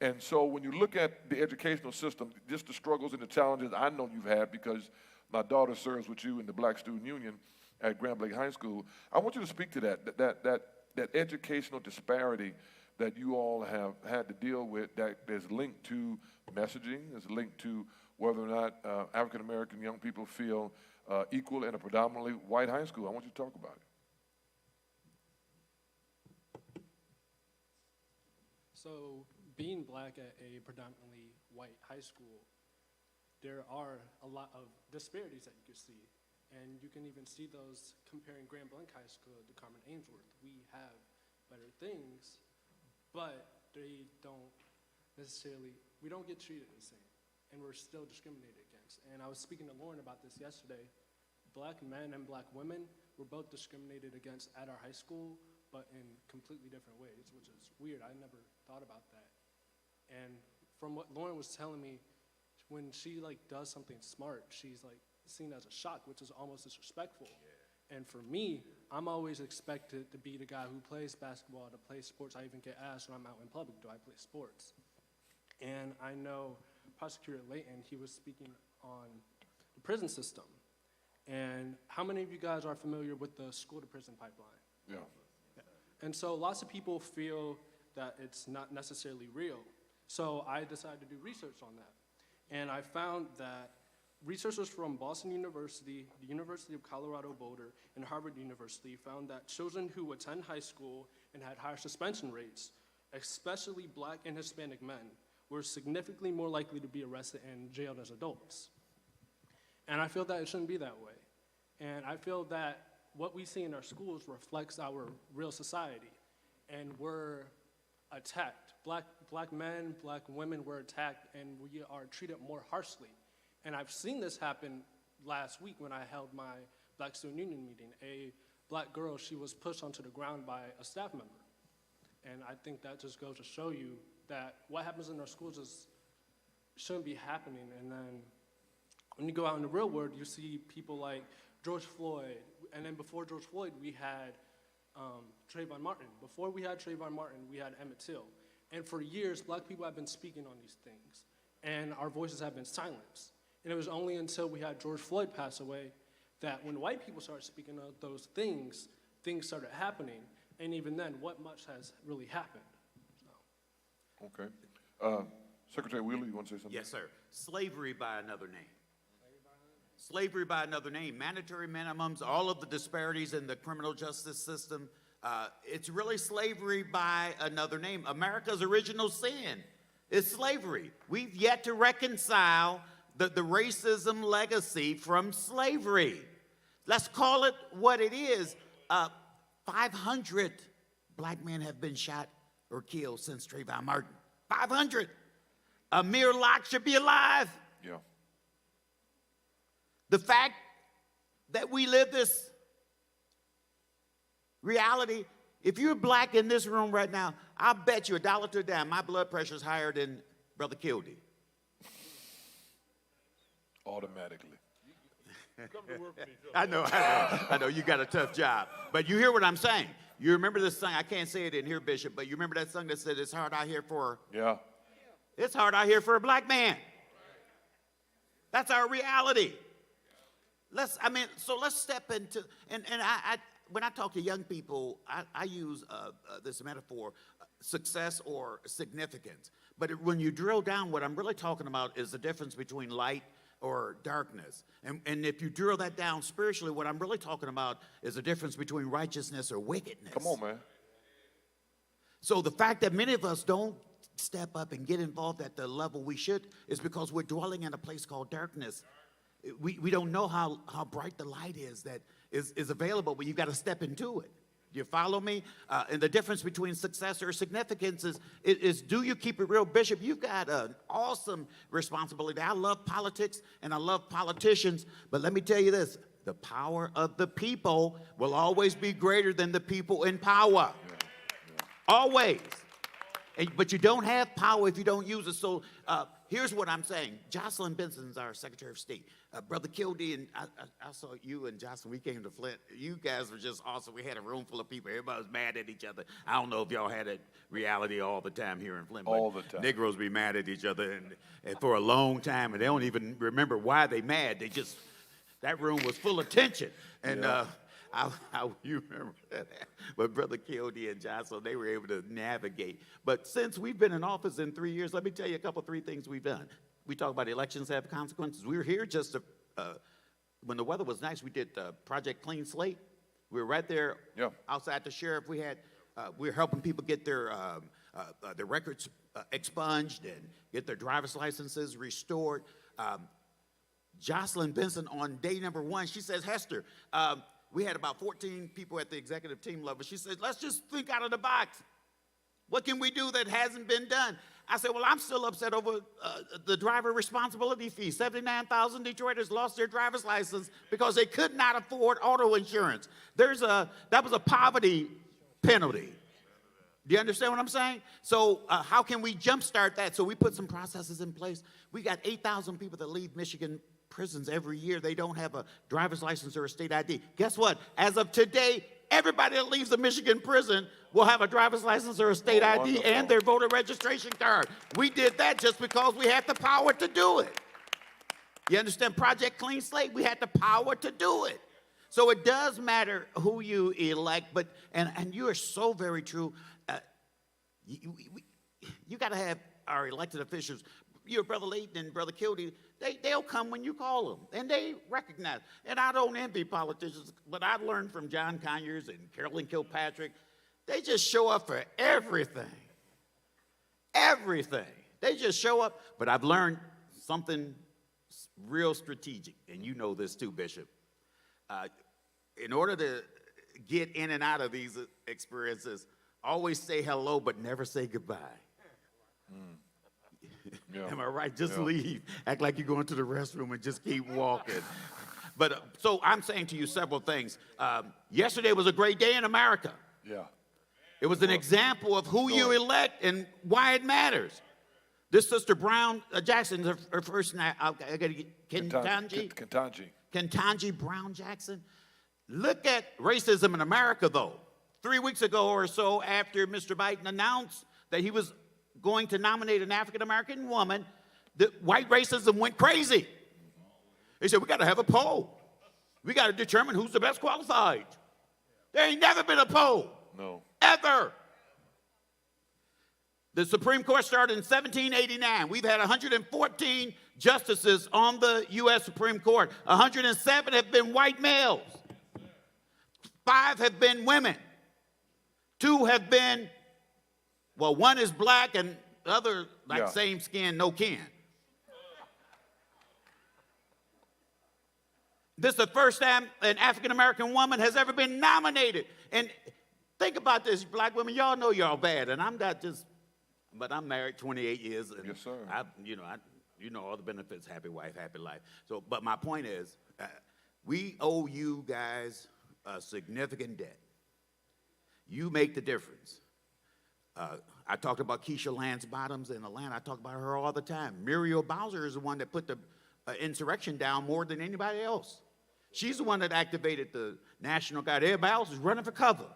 And so when you look at the educational system, just the struggles and the challenges I know you've had, because my daughter serves with you in the Black Student Union at Grand Blanc High School, I want you to speak to that educational disparity that you all have had to deal with, that is linked to messaging, is linked to whether or not African-American young people feel equal in a predominantly white high school. I want you to talk about it. So being black at a predominantly white high school, there are a lot of disparities that you can see. And you can even see those comparing Grand Blanc High School to Carmen Ainsworth. We have better things, but they don't necessarily, we don't get treated the same. And we're still discriminated against. And I was speaking to Lauren about this yesterday. Black men and black women were both discriminated against at our high school, but in completely different ways, which is weird. I never thought about that. And from what Lauren was telling me, when she does something smart, she's seen as a shock, which is almost disrespectful. Yeah. And for me, I'm always expected to be the guy who plays basketball, to play sports. I even get asked when I'm out in public, do I play sports? And I know Prosecutor Layton, he was speaking on the prison system. And how many of you guys are familiar with the school-to-prison pipeline? Yeah. And so lots of people feel that it's not necessarily real. So I decided to do research on that. And I found that researchers from Boston University, the University of Colorado Boulder, and Harvard University found that children who attend high school and had higher suspension rates, especially Black and Hispanic men, were significantly more likely to be arrested and jailed as adults. And I feel that it shouldn't be that way. And I feel that what we see in our schools reflects our real society. And we're attacked. Black men, Black women were attacked, and we are treated more harshly. And I've seen this happen last week when I held my Black Student Union meeting. A Black girl, she was pushed onto the ground by a staff member. And I think that just goes to show you that what happens in our schools just shouldn't be happening. And then when you go out in the real world, you see people like George Floyd. And then before George Floyd, we had Trayvon Martin. Before we had Trayvon Martin, we had Emmett Till. And for years, Black people have been speaking on these things. And our voices have been silenced. And it was only until we had George Floyd pass away that when white people started speaking of those things, things started happening. And even then, what much has really happened? So. Okay. Secretary Wheeler, you want to say something? Yes, sir. Slavery by another name. Slavery by another name. Mandatory minimums, all of the disparities in the criminal justice system. It's really slavery by another name. America's original sin is slavery. We've yet to reconcile the racism legacy from slavery. Let's call it what it is. 500 Black men have been shot or killed since Trayvon Martin. 500. Amir Locke should be alive. Yeah. The fact that we live this reality, if you're Black in this room right now, I'll bet you $1 to a dime my blood pressure is higher than Brother Kildee. Automatically. I know, you got a tough job. But you hear what I'm saying. You remember this song, I can't say it in here, Bishop, but you remember that song that said, it's hard out here for, Yeah. it's hard out here for a Black man. That's our reality. Let's step into, and I when I talk to young people, I use this metaphor, success or significance. But when you drill down, what I'm really talking about is the difference between light or darkness. And if you drill that down spiritually, what I'm really talking about is the difference between righteousness or wickedness. Come on, man. So the fact that many of us don't step up and get involved at the level we should is because we're dwelling in a place called darkness. We don't know how bright the light is that is available, but you've got to step into it. Do you follow me? And the difference between success or significance is do you keep it real? Bishop, you've got an awesome responsibility. I love politics and I love politicians, but let me tell you this, the power of the people will always be greater than the people in power. Always. But you don't have power if you don't use it. So here's what I'm saying. Jocelyn Benson's our Secretary of State. Brother Kildee, and I saw you and Jocelyn, we came to Flint. You guys were just awesome. We had a room full of people. Everybody was mad at each other. I don't know if y'all had that reality all the time here in Flint. All the time. Negroes be mad at each other and for a long time, and they don't even remember why they mad. They just, that room was full of tension. And you remember that. But Brother Kildee and Jocelyn, they were able to navigate. But since we've been in office in 3 years, let me tell you three things we've done. We talk about elections have consequences. We were here just when the weather was nice. We did Project Clean Slate. We were right there outside the sheriff. We were helping people get their records expunged and get their driver's licenses restored. Jocelyn Benson on day number 1, she says, Hester, we had about 14 people at the executive team level. She said, let's just think out of the box. What can we do that hasn't been done? I said, well, I'm still upset over the driver responsibility fee. 79,000 Detroiters lost their driver's license because they could not afford auto insurance. That was a poverty penalty. Do you understand what I'm saying? So how can we jumpstart that? So we put some processes in place. We got 8,000 people that leave Michigan prisons every year. They don't have a driver's license or a state ID. Guess what? As of today, everybody that leaves a Michigan prison will have a driver's license or a state ID wonderful. and their voter registration card. We did that just because we had the power to do it. You understand? Project Clean Slate, we had the power to do it. So it does matter who you elect, but, and you are so very true. You got to have our elected officials, your Brother Layton and Brother Kildee, they'll come when you call them, and they recognize. And I don't envy politicians, but I've learned from John Conyers and Carolyn Kilpatrick, they just show up for everything. Everything. They just show up. But I've learned something real strategic, and you know this too, Bishop. In order to get in and out of these experiences, always say hello, but never say goodbye. Yeah. Am I right? Just leave. Act like you're going to the restroom and just keep walking. But so I'm saying to you several things. Yesterday was a great day in America. Yeah. It was an example of who you elect and why it matters. This Sister Brown Jackson, her first name, I got to get Ketanji Brown Jackson. Look at racism in America, though. 3 weeks ago or so, after Mr. Biden announced that he was going to nominate an African-American woman, the white racism went crazy. They said, we got to have a poll. We got to determine who's the best qualified. There ain't never been a poll. No. Ever. The Supreme Court started in 1789. We've had 114 justices on the U.S. Supreme Court. 107 have been white males. 5 have been women. 2 have been, well, 1 is black and the other, like same skin, no kin. This is the first time an African-American woman has ever been nominated. And think about this, black women, y'all know y'all bad, and I'm not just, but I'm married 28 years. And yes, sir. You know all the benefits, happy wife, happy life. So, but my point is, we owe you guys a significant debt. You make the difference. I talked about Keisha Lance Bottoms in Atlanta. I talk about her all the time. Muriel Bowser is the one that put the insurrection down more than anybody else. She's the one that activated the National Guard. Everybody else is running for cover.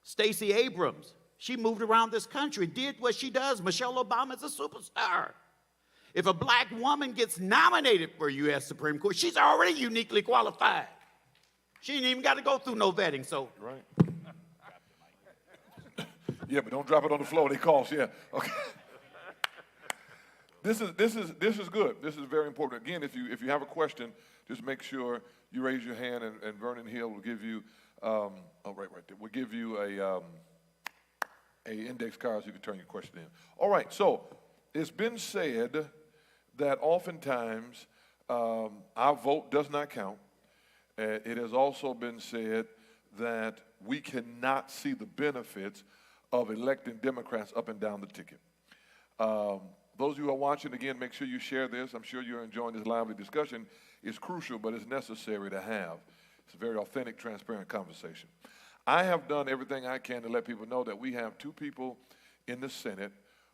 Stacey Abrams, she moved around this country, did what she does. Michelle Obama is a superstar. If a black woman gets nominated for U.S. Supreme Court, she's already uniquely qualified. She ain't even got to go through no vetting, so. Right. Yeah, but don't drop it on the floor. They cost. Yeah. Okay. This is good. This is very important. Again, if you have a question, just make sure you raise your hand, and Vernon Hill will give you. Right there. We'll give you a index card so you can turn your question in. All right. So it's been said that oftentimes our vote does not count. It has also been said that we cannot see the benefits of electing Democrats up and down the ticket. Those of you who are watching, again, make sure you share this. I'm sure you're enjoying this lively discussion. It's crucial, but it's necessary to have. It's a very authentic, transparent conversation. I have done everything I can to let people know that we have 2 people in the Senate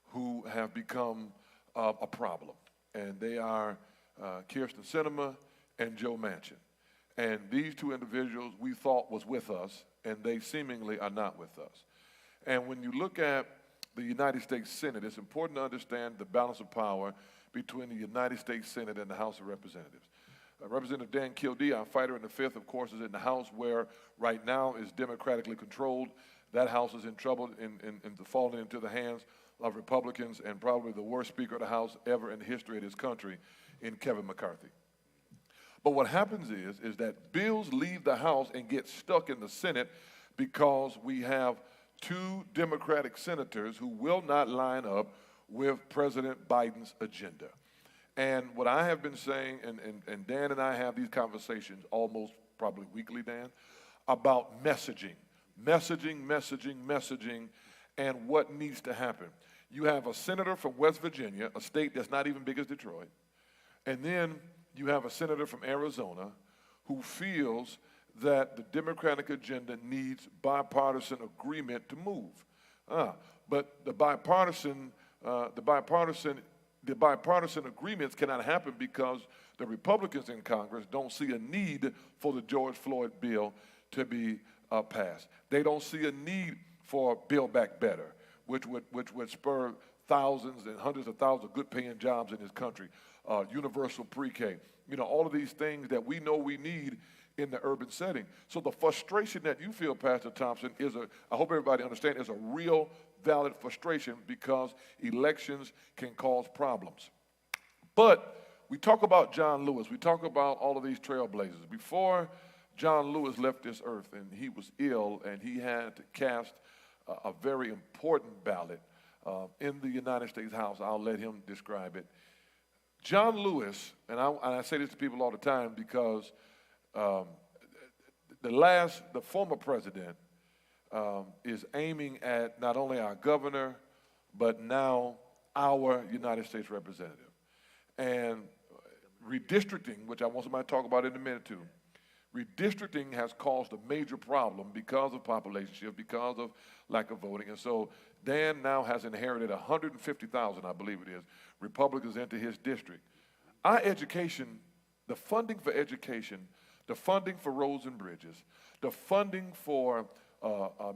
who have become a problem, and they are Kyrsten Sinema and Joe Manchin. And these 2 individuals we thought was with us, and they seemingly are not with us. And when you look at the United States Senate, it's important to understand the balance of power between the United States Senate and the House of Representatives. Representative Dan Kildee, our fighter in the 5th, of course, is in the House, where right now is democratically controlled. That House is in trouble in falling into the hands of Republicans, and probably the worst Speaker of the House ever in the history of this country in Kevin McCarthy. But what happens is that bills leave the House and get stuck in the Senate because we have 2 Democratic senators who will not line up with President Biden's agenda. And what I have been saying, and Dan and I have these conversations almost probably weekly, Dan, about messaging, and what needs to happen. You have a senator from West Virginia, a state that's not even big as Detroit, and then you have a senator from Arizona who feels that the Democratic agenda needs bipartisan agreement to move. But the bipartisan agreements cannot happen because the Republicans in Congress don't see a need for the George Floyd bill to be passed. They don't see a need for Build Back Better, which would spur thousands and hundreds of thousands of good-paying jobs in this country, universal pre-K, all of these things that we know we need in the urban setting. So the frustration that you feel, Pastor Thompson, I hope everybody understands, is a real valid frustration because elections can cause problems. But we talk about John Lewis. We talk about all of these trailblazers. Before John Lewis left this earth and he was ill and he had to cast a very important ballot in the United States House, I'll let him describe it. John Lewis, and I say this to people all the time because the former president is aiming at not only our governor, but now our United States representative. And redistricting, which I want somebody to talk about in a minute too, redistricting has caused a major problem because of population shift, because of lack of voting. And so Dan now has inherited 150,000, I believe it is, Republicans into his district. Our education, the funding for education, the funding for roads and bridges, the funding for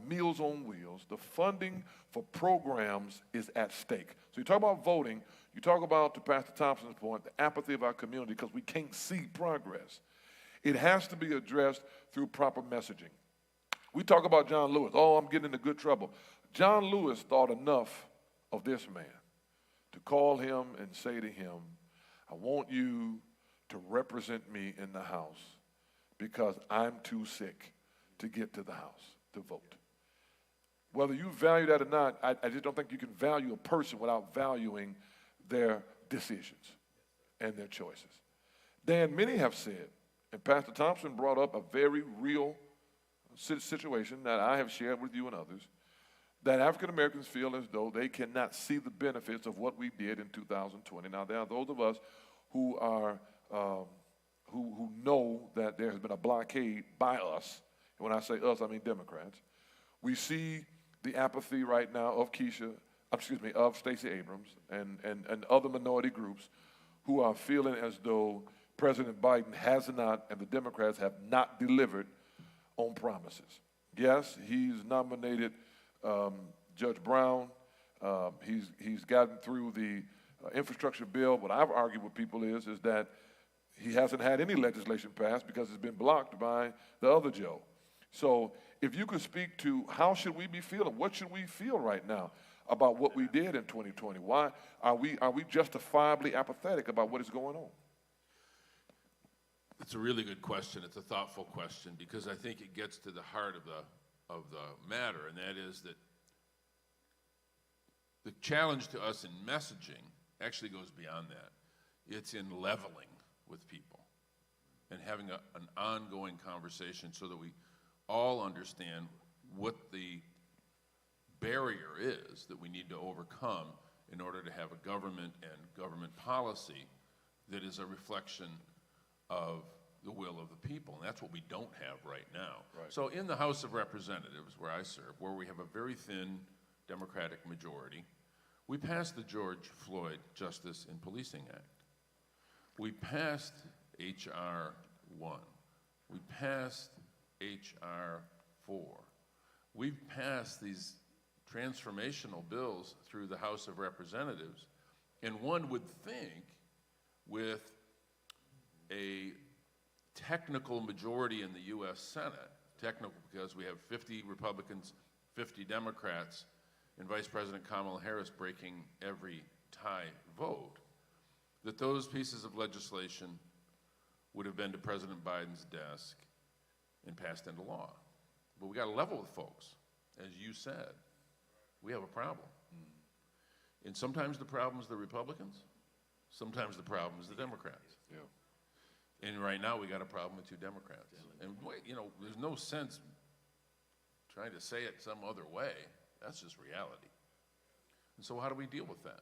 Meals on Wheels, the funding for programs is at stake. So you talk about voting, you talk about, to Pastor Thompson's point, the apathy of our community because we can't see progress. It has to be addressed through proper messaging. We talk about John Lewis. Oh, I'm getting into good trouble. John Lewis thought enough of this man to call him and say to him, I want you to represent me in the House because I'm too sick to get to the House to vote. Whether you value that or not, I just don't think you can value a person without valuing their decisions and their choices. Dan, many have said, and Pastor Thompson brought up a very real situation that I have shared with you and others, that African Americans feel as though they cannot see the benefits of what we did in 2020. Now, there are those of us who are who know that there has been a blockade by us. And when I say us, I mean Democrats. We see the apathy right now of Stacey Abrams and other minority groups who are feeling as though President Biden has not, and the Democrats have not delivered on promises. Yes, he's nominated Judge Brown. He's gotten through the infrastructure bill. What I've argued with people is that he hasn't had any legislation passed because it's been blocked by the other Joe. So if you could speak to how should we be feeling, what should we feel right now about what we did in 2020? Why are we justifiably apathetic about what is going on? It's a really good question. It's a thoughtful question because I think it gets to the heart of the matter, and that is that the challenge to us in messaging actually goes beyond that. It's in leveling with people and having an ongoing conversation so that we all understand what the barrier is that we need to overcome in order to have a government and government policy that is a reflection of the will of the people. And that's what we don't have right now. Right. So in the House of Representatives, where I serve, where we have a very thin Democratic majority, we passed the George Floyd Justice in Policing Act. We passed H.R. 1. We passed H.R. 4. We've passed these transformational bills through the House of Representatives, and one would think with a technical majority in the U.S. Senate, technical because we have 50 Republicans, 50 Democrats, and Vice President Kamala Harris breaking every tie vote, that those pieces of legislation would have been to President Biden's desk and passed into law. But we got to level with folks. As you said, we have a problem. And sometimes the problem is the Republicans, sometimes the problem is the Democrats. Yeah. And right now we got a problem with two Democrats. And wait, there's no sense trying to say it some other way. That's just reality. And so how do we deal with that?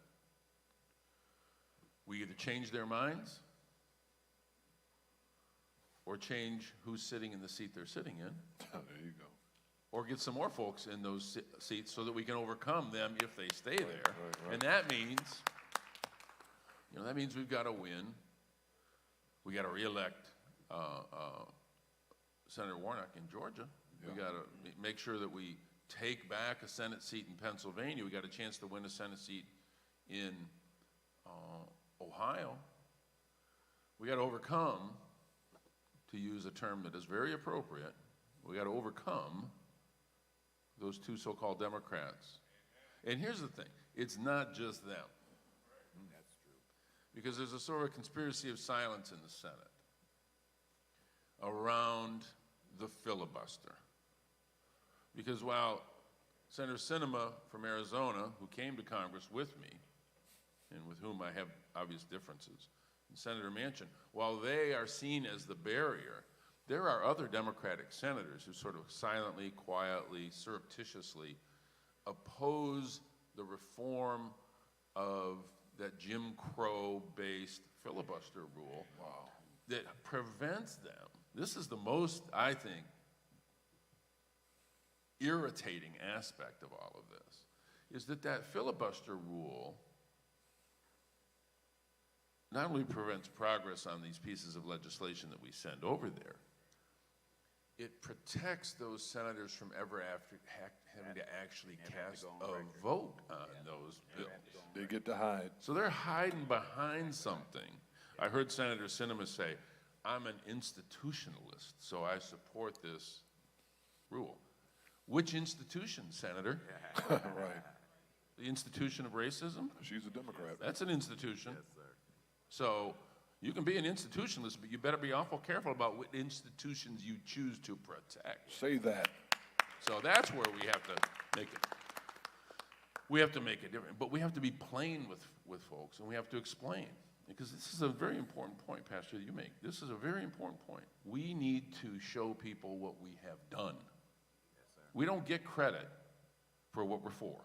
We either change their minds or change who's sitting in the seat they're sitting in. There you go. Or get some more folks in those seats so that we can overcome them if they stay there. Right. And that means we've got to win. We got to reelect Senator Warnock in Georgia. We got to make sure that we take back a Senate seat in Pennsylvania. We got a chance to win a Senate seat in Ohio. We got to overcome, to use a term that is very appropriate, we got to overcome those two so-called Democrats. And here's the thing, it's not just them. That's true. Because there's a sort of conspiracy of silence in the Senate around the filibuster. Because while Senator Sinema from Arizona, who came to Congress with me, and with whom I have obvious differences, and Senator Manchin, while they are seen as the barrier, there are other Democratic senators who sort of silently, quietly, surreptitiously oppose the reform of that Jim Crow-based filibuster rule that prevents them. This is the most, I think, irritating aspect of all of this, is that filibuster rule not only prevents progress on these pieces of legislation that we send over there, it protects those senators from ever having to actually cast a vote on those bills. They get to hide. So they're hiding behind something. I heard Senator Sinema say, I'm an institutionalist, so I support this rule. Which institution, Senator? Right. The institution of racism? She's a Democrat. That's an institution. Yes, sir. So you can be an institutionalist, but you better be awful careful about what institutions you choose to protect. Say that. So that's where we have to make it. We have to make it different, but we have to be plain with folks, and we have to explain. Because this is a very important point, Pastor, that you make. This is a very important point. We need to show people what we have done. Yes, sir. We don't get credit for what we're for. Amen.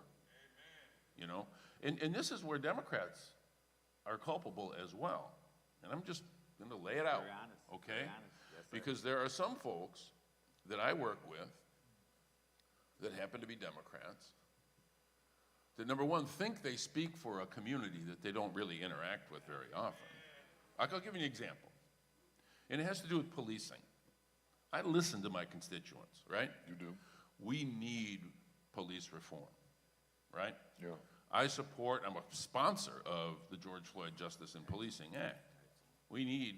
You know? And this is where Democrats are culpable as well. And I'm just going to lay it out, Very honest. okay? Very honest. Yes, sir. Because there are some folks that I work with that happen to be Democrats that, number one, think they speak for a community that they don't really interact with very often. I'll give you an example. And it has to do with policing. I listen to my constituents, right? You do. We need police reform, right? Yeah. I'm a sponsor of the George Floyd Justice in Policing Act. We need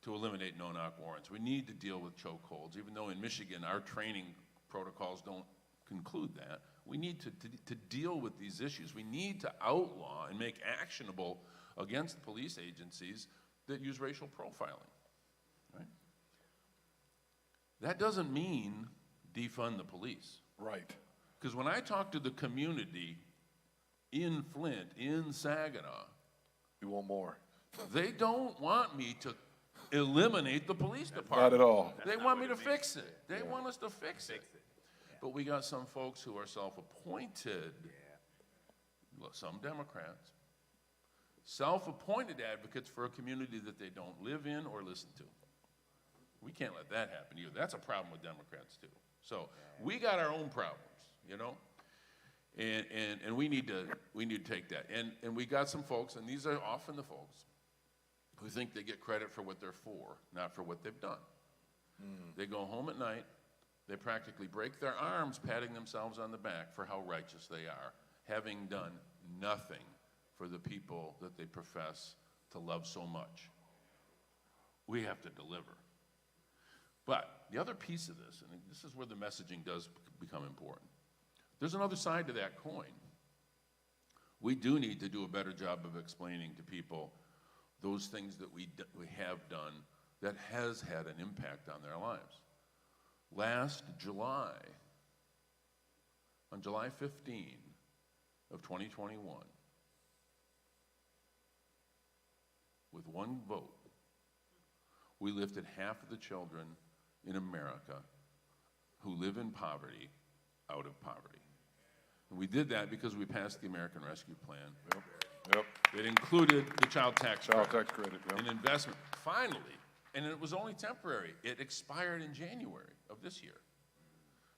to eliminate no-knock warrants. We need to deal with chokeholds. Even though in Michigan our training protocols don't conclude that, we need to deal with these issues. We need to outlaw and make actionable against police agencies that use racial profiling, right? That doesn't mean defund the police. Right. Because when I talk to the community in Flint, in Saginaw, You want more. they don't want me to eliminate the police department. Not at all. They want me to fix it. They want us to fix it. But we got some folks who are self-appointed, some Democrats, self-appointed advocates for a community that they don't live in or listen to. We can't let that happen either. That's a problem with Democrats too. So we got our own problems, you know? And we need to take that. And we got some folks, and these are often the folks who think they get credit for what they're for, not for what they've done. They go home at night, they practically break their arms patting themselves on the back for how righteous they are, having done nothing for the people that they profess to love so much. We have to deliver. But the other piece of this, and this is where the messaging does become important, there's another side to that coin. We do need to do a better job of explaining to people those things that we have done that has had an impact on their lives. Last July, on July 15 of 2021, with one vote, we lifted half of the children in America who live in poverty out of poverty. And we did that because we passed the American Rescue Plan. Yep. It included the child tax Child credit, tax credit. Yep. an investment. Finally, and it was only temporary. It expired in January of this year.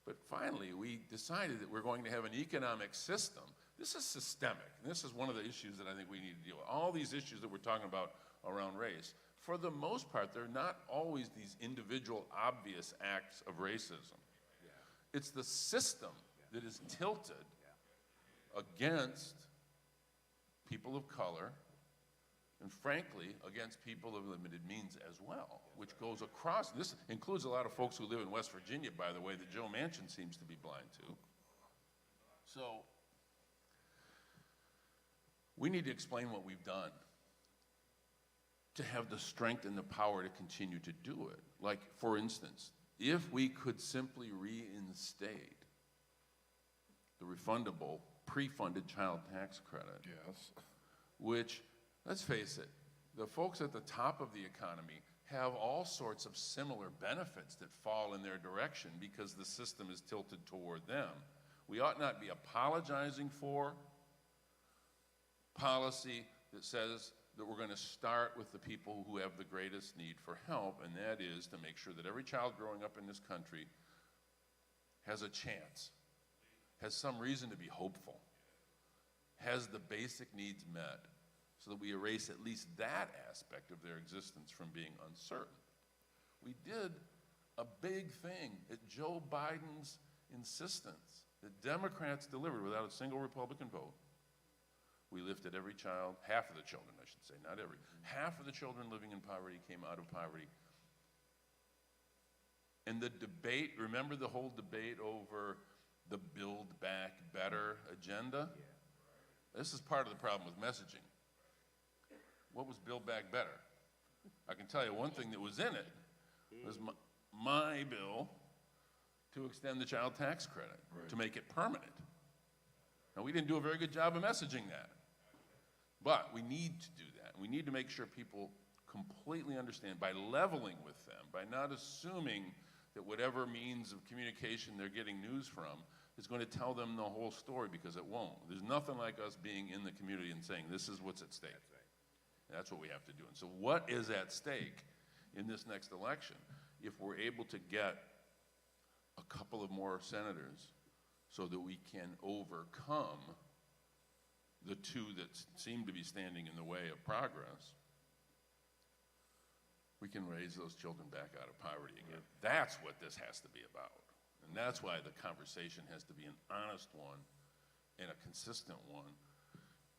But finally, we decided that we're going to have an economic system. This is systemic. And this is one of the issues that I think we need to deal with. All these issues that we're talking about around race, for the most part, they're not always these individual obvious acts of racism. It's the system that is tilted against people of color and, frankly, against people of limited means as well, which goes across. This includes a lot of folks who live in West Virginia, by the way, that Joe Manchin seems to be blind to. So we need to explain what we've done to have the strength and the power to continue to do it. Like, for instance, if we could simply reinstate the refundable, pre-funded child tax credit, Yes. which, let's face it, the folks at the top of the economy have all sorts of similar benefits that fall in their direction because the system is tilted toward them. We ought not be apologizing for policy that says that we're going to start with the people who have the greatest need for help, and that is to make sure that every child growing up in this country has a chance, has some reason to be hopeful, has the basic needs met, so that we erase at least that aspect of their existence from being uncertain. We did a big thing at Joe Biden's insistence that Democrats delivered without a single Republican vote. We lifted every child, half of the children, I should say, not every, half of the children living in poverty came out of poverty. And the debate, remember the whole debate over the Build Back Better agenda? This is part of the problem with messaging. What was Build Back Better? I can tell you one thing that was in it was my bill to extend the child tax credit, to make it permanent. Now, we didn't do a very good job of messaging that, but we need to do that. We need to make sure people completely understand by leveling with them, by not assuming that whatever means of communication they're getting news from is going to tell them the whole story, because it won't. There's nothing like us being in the community and saying, this is what's at stake. That's what we have to do. And so what is at stake in this next election? If we're able to get a couple of more senators so that we can overcome the two that seem to be standing in the way of progress, we can raise those children back out of poverty again. That's what this has to be about. And that's why the conversation has to be an honest one and a consistent one,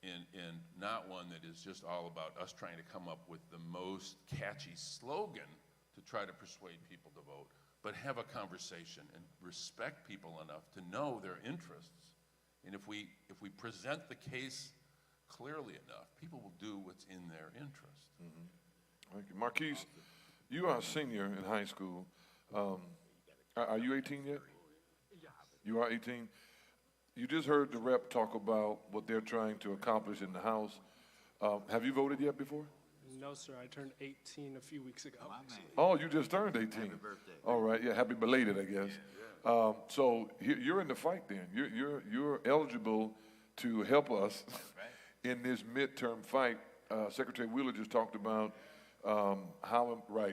and not one that is just all about us trying to come up with the most catchy slogan to try to persuade people to vote, but have a conversation and respect people enough to know their interests. And if we present the case clearly enough, people will do what's in their interest. Mm-hmm. Thank you. Marquis, you are a senior in high school. Are you 18 yet? You are 18? You just heard the rep talk about what they're trying to accomplish in the House. Have you voted yet before? No, sir. I turned 18 a few weeks ago. Oh, you just turned 18. Happy birthday. All right, yeah, happy belated, I guess. So you're in the fight then. You're eligible to help us in this midterm fight. Secretary Wheeler just talked about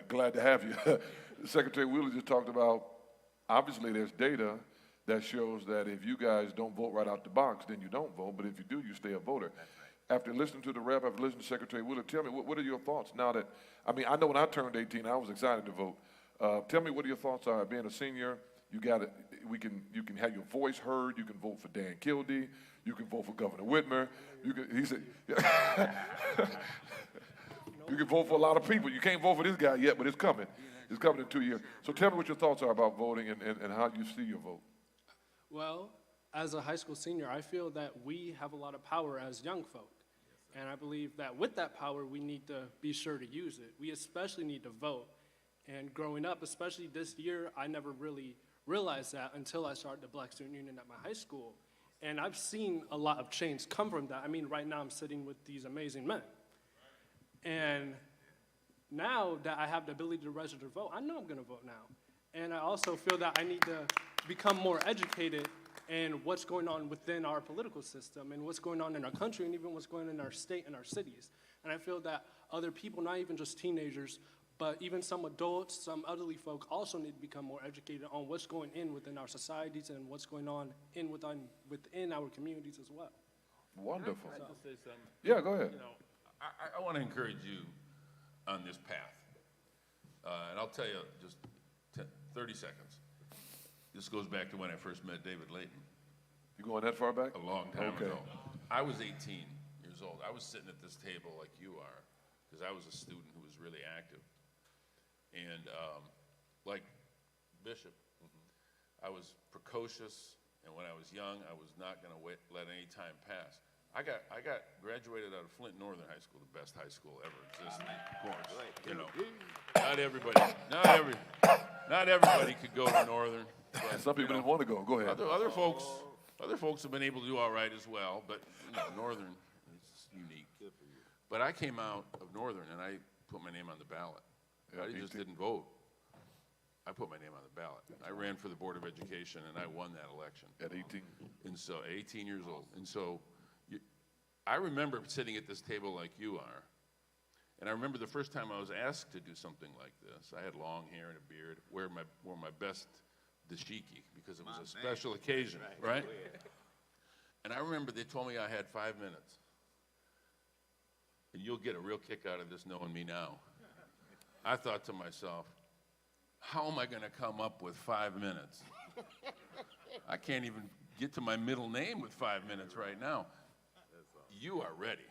glad to have you. Secretary Wheeler just talked about, obviously there's data that shows that if you guys don't vote right out the box, then you don't vote, but if you do, you stay a voter. After listening to the rep, after listening to Secretary Wheeler, tell me, what are your thoughts now that, I mean, I know when I turned 18, I was excited to vote. Tell me what your thoughts are. Being a senior, you got it. You can have your voice heard. You can vote for Dan Kildee. You can vote for Governor Whitmer. He said, you can vote for a lot of people. You can't vote for this guy yet, but it's coming. It's coming in 2 years. So tell me what your thoughts are about voting and how you see your vote. Well, as a high school senior, I feel that we have a lot of power as young folk. And I believe that with that power, we need to be sure to use it. We especially need to vote. And growing up, especially this year, I never really realized that until I started the Black Student Union at my high school. And I've seen a lot of change come from that. I mean, right now I'm sitting with these amazing men. And now that I have the ability to register to vote, I know I'm going to vote now. And I also feel that I need to become more educated in what's going on within our political system and what's going on in our country and even what's going on in our state and our cities. And I feel that other people, not even just teenagers, but even some adults, some elderly folk also need to become more educated on what's going in within our societies and what's going on within our communities as well. Wonderful. Can I just say something? Yeah, go ahead. You know, I want to encourage you on this path. And I'll tell you just 30 seconds. This goes back to when I first met David Layton. You going that far back? A long time Okay. ago. I was 18 years old. I was sitting at this table like you are, because I was a student who was really active. And like Bishop, I was precocious, and when I was young, I was not going to let any time pass. I got graduated out of Flint Northern High School, the best high school ever existed, of course. You know, not everybody could go to Northern. But, Some people didn't want to go. Go ahead. Other folks have been able to do all right as well, but Northern is unique. But I came out of Northern and I put my name on the ballot. I just didn't vote. I put my name on the ballot. I ran for the Board of Education and I won that election. At 18? And so, 18 years old. And so, I remember sitting at this table like you are, and I remember the first time I was asked to do something like this. I had long hair and a beard, wore my best dashiki because it was a special occasion, right? And I remember they told me I had 5 minutes. And you'll get a real kick out of this knowing me now. I thought to myself, how am I going to come up with 5 minutes? I can't even get to my middle name with 5 minutes right now. You are ready.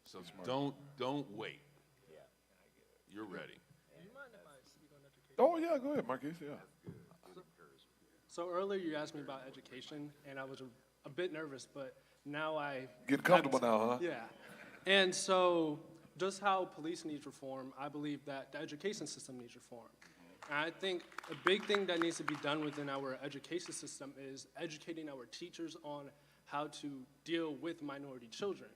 So don't wait. You're ready. Do you mind if I speak on education? Oh, yeah, go ahead, Marquis. Yeah. So earlier you asked me about education, and I was a bit nervous, but now I... Get comfortable now, huh? Yeah. And so just how police needs reform, I believe that the education system needs reform. And I think a big thing that needs to be done within our education system is educating our teachers on how to deal with minority children.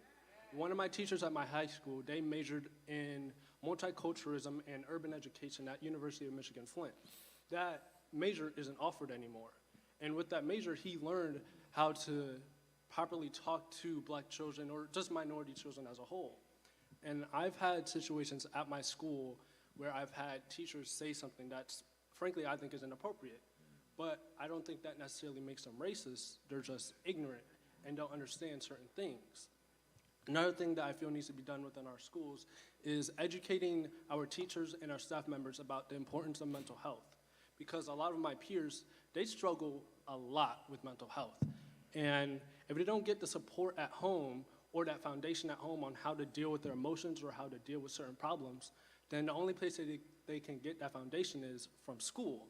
One of my teachers at my high school, they majored in multiculturalism and urban education at University of Michigan Flint. That major isn't offered anymore. And with that major, he learned how to properly talk to black children or just minority children as a whole. And I've had situations at my school where I've had teachers say something that's, frankly, I think is inappropriate. But I don't think that necessarily makes them racist. They're just ignorant and don't understand certain things. Another thing that I feel needs to be done within our schools is educating our teachers and our staff members about the importance of mental health. Because a lot of my peers, they struggle a lot with mental health. And if they don't get the support at home or that foundation at home on how to deal with their emotions or how to deal with certain problems, then the only place that they can get that foundation is from school.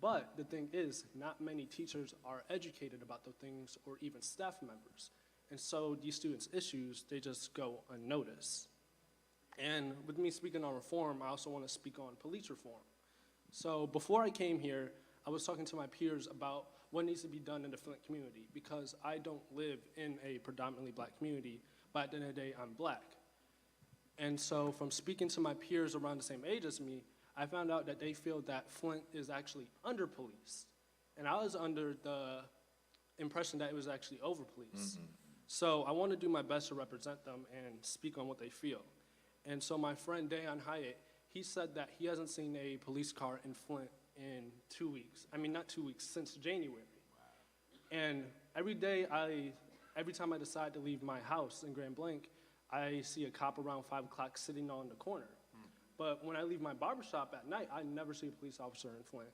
But the thing is, not many teachers are educated about those things or even staff members. And so these students' issues, they just go unnoticed. And with me speaking on reform, I also want to speak on police reform. So before I came here, I was talking to my peers about what needs to be done in the Flint community because I don't live in a predominantly black community, but at the end of the day, I'm black. And so from speaking to my peers around the same age as me, I found out that they feel that Flint is actually under-policed. And I was under the impression that it was actually over-policed. So I want to do my best to represent them and speak on what they feel. And so my friend Dayon Hyatt, he said that he hasn't seen a police car in Flint in 2 weeks. I mean, not 2 weeks, since January. And every time I decide to leave my house in Grand Blanc, I see a cop around 5 o'clock sitting on the corner. But when I leave my barbershop at night, I never see a police officer in Flint.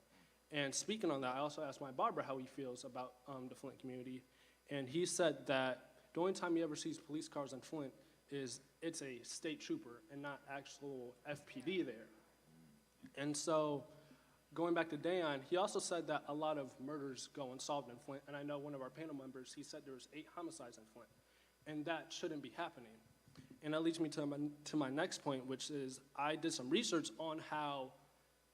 And speaking on that, I also asked my barber how he feels about the Flint community. And he said that the only time he ever sees police cars in Flint is it's a state trooper and not actual FPD there. And so going back to Dayon, he also said that a lot of murders go unsolved in Flint. And I know one of our panel members, he said there was 8 homicides in Flint. And that shouldn't be happening. And that leads me to my next point, which is I did some research on how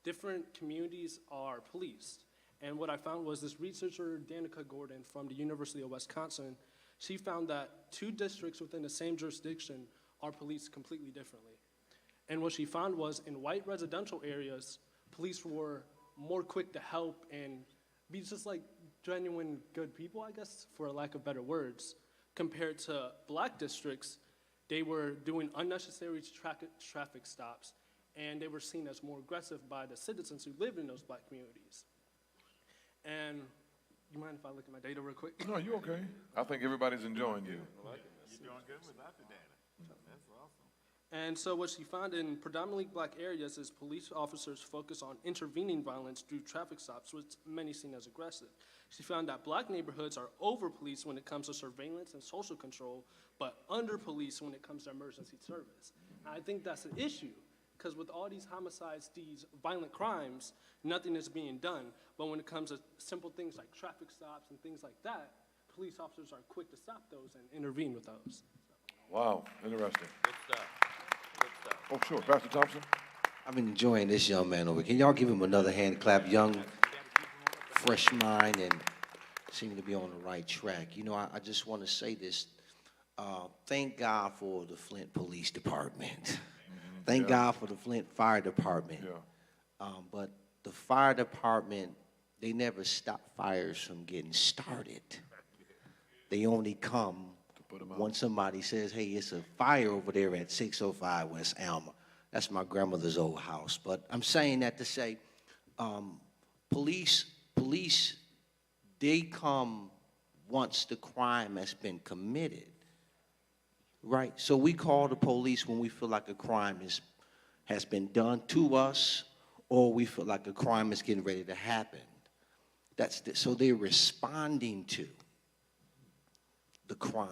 different communities are policed. And what I found was this researcher, Danica Gordon from the University of Wisconsin, she found that 2 districts within the same jurisdiction are policed completely differently. And what she found was in white residential areas, police were more quick to help and be just like genuine good people, I guess, for a lack of better words, compared to black districts. They were doing unnecessary traffic stops, and they were seen as more aggressive by the citizens who lived in those black communities. And you mind if I look at my data real quick? No, you okay. I think everybody's enjoying you. You're doing good without the data. That's awesome. And so what she found in predominantly black areas is police officers focus on intervening violence through traffic stops, which many seen as aggressive. She found that black neighborhoods are over-policed when it comes to surveillance and social control, but under-policed when it comes to emergency service. And I think that's an issue, because with all these homicides, these violent crimes, nothing is being done. But when it comes to simple things like traffic stops and things like that, police officers are quick to stop those and intervene with those. Wow, interesting. Good stuff. Good stuff. Oh, sure. Pastor Thompson? I've been enjoying this young man over here. Can y'all give him another hand clap? Young, fresh mind, and seem to be on the right track. You know, I just want to say this. Thank God for the Flint Police Department. Thank God for the Flint Fire Department. Yeah. But the fire department, they never stop fires from getting started. They only come once somebody says, hey, it's a fire over there at 605 West Alma. That's my grandmother's old house. But I'm saying that to say, police, they come once the crime has been committed, right? So we call the police when we feel like a crime has been done to us, or we feel like a crime is getting ready to happen. So they're responding to the crime.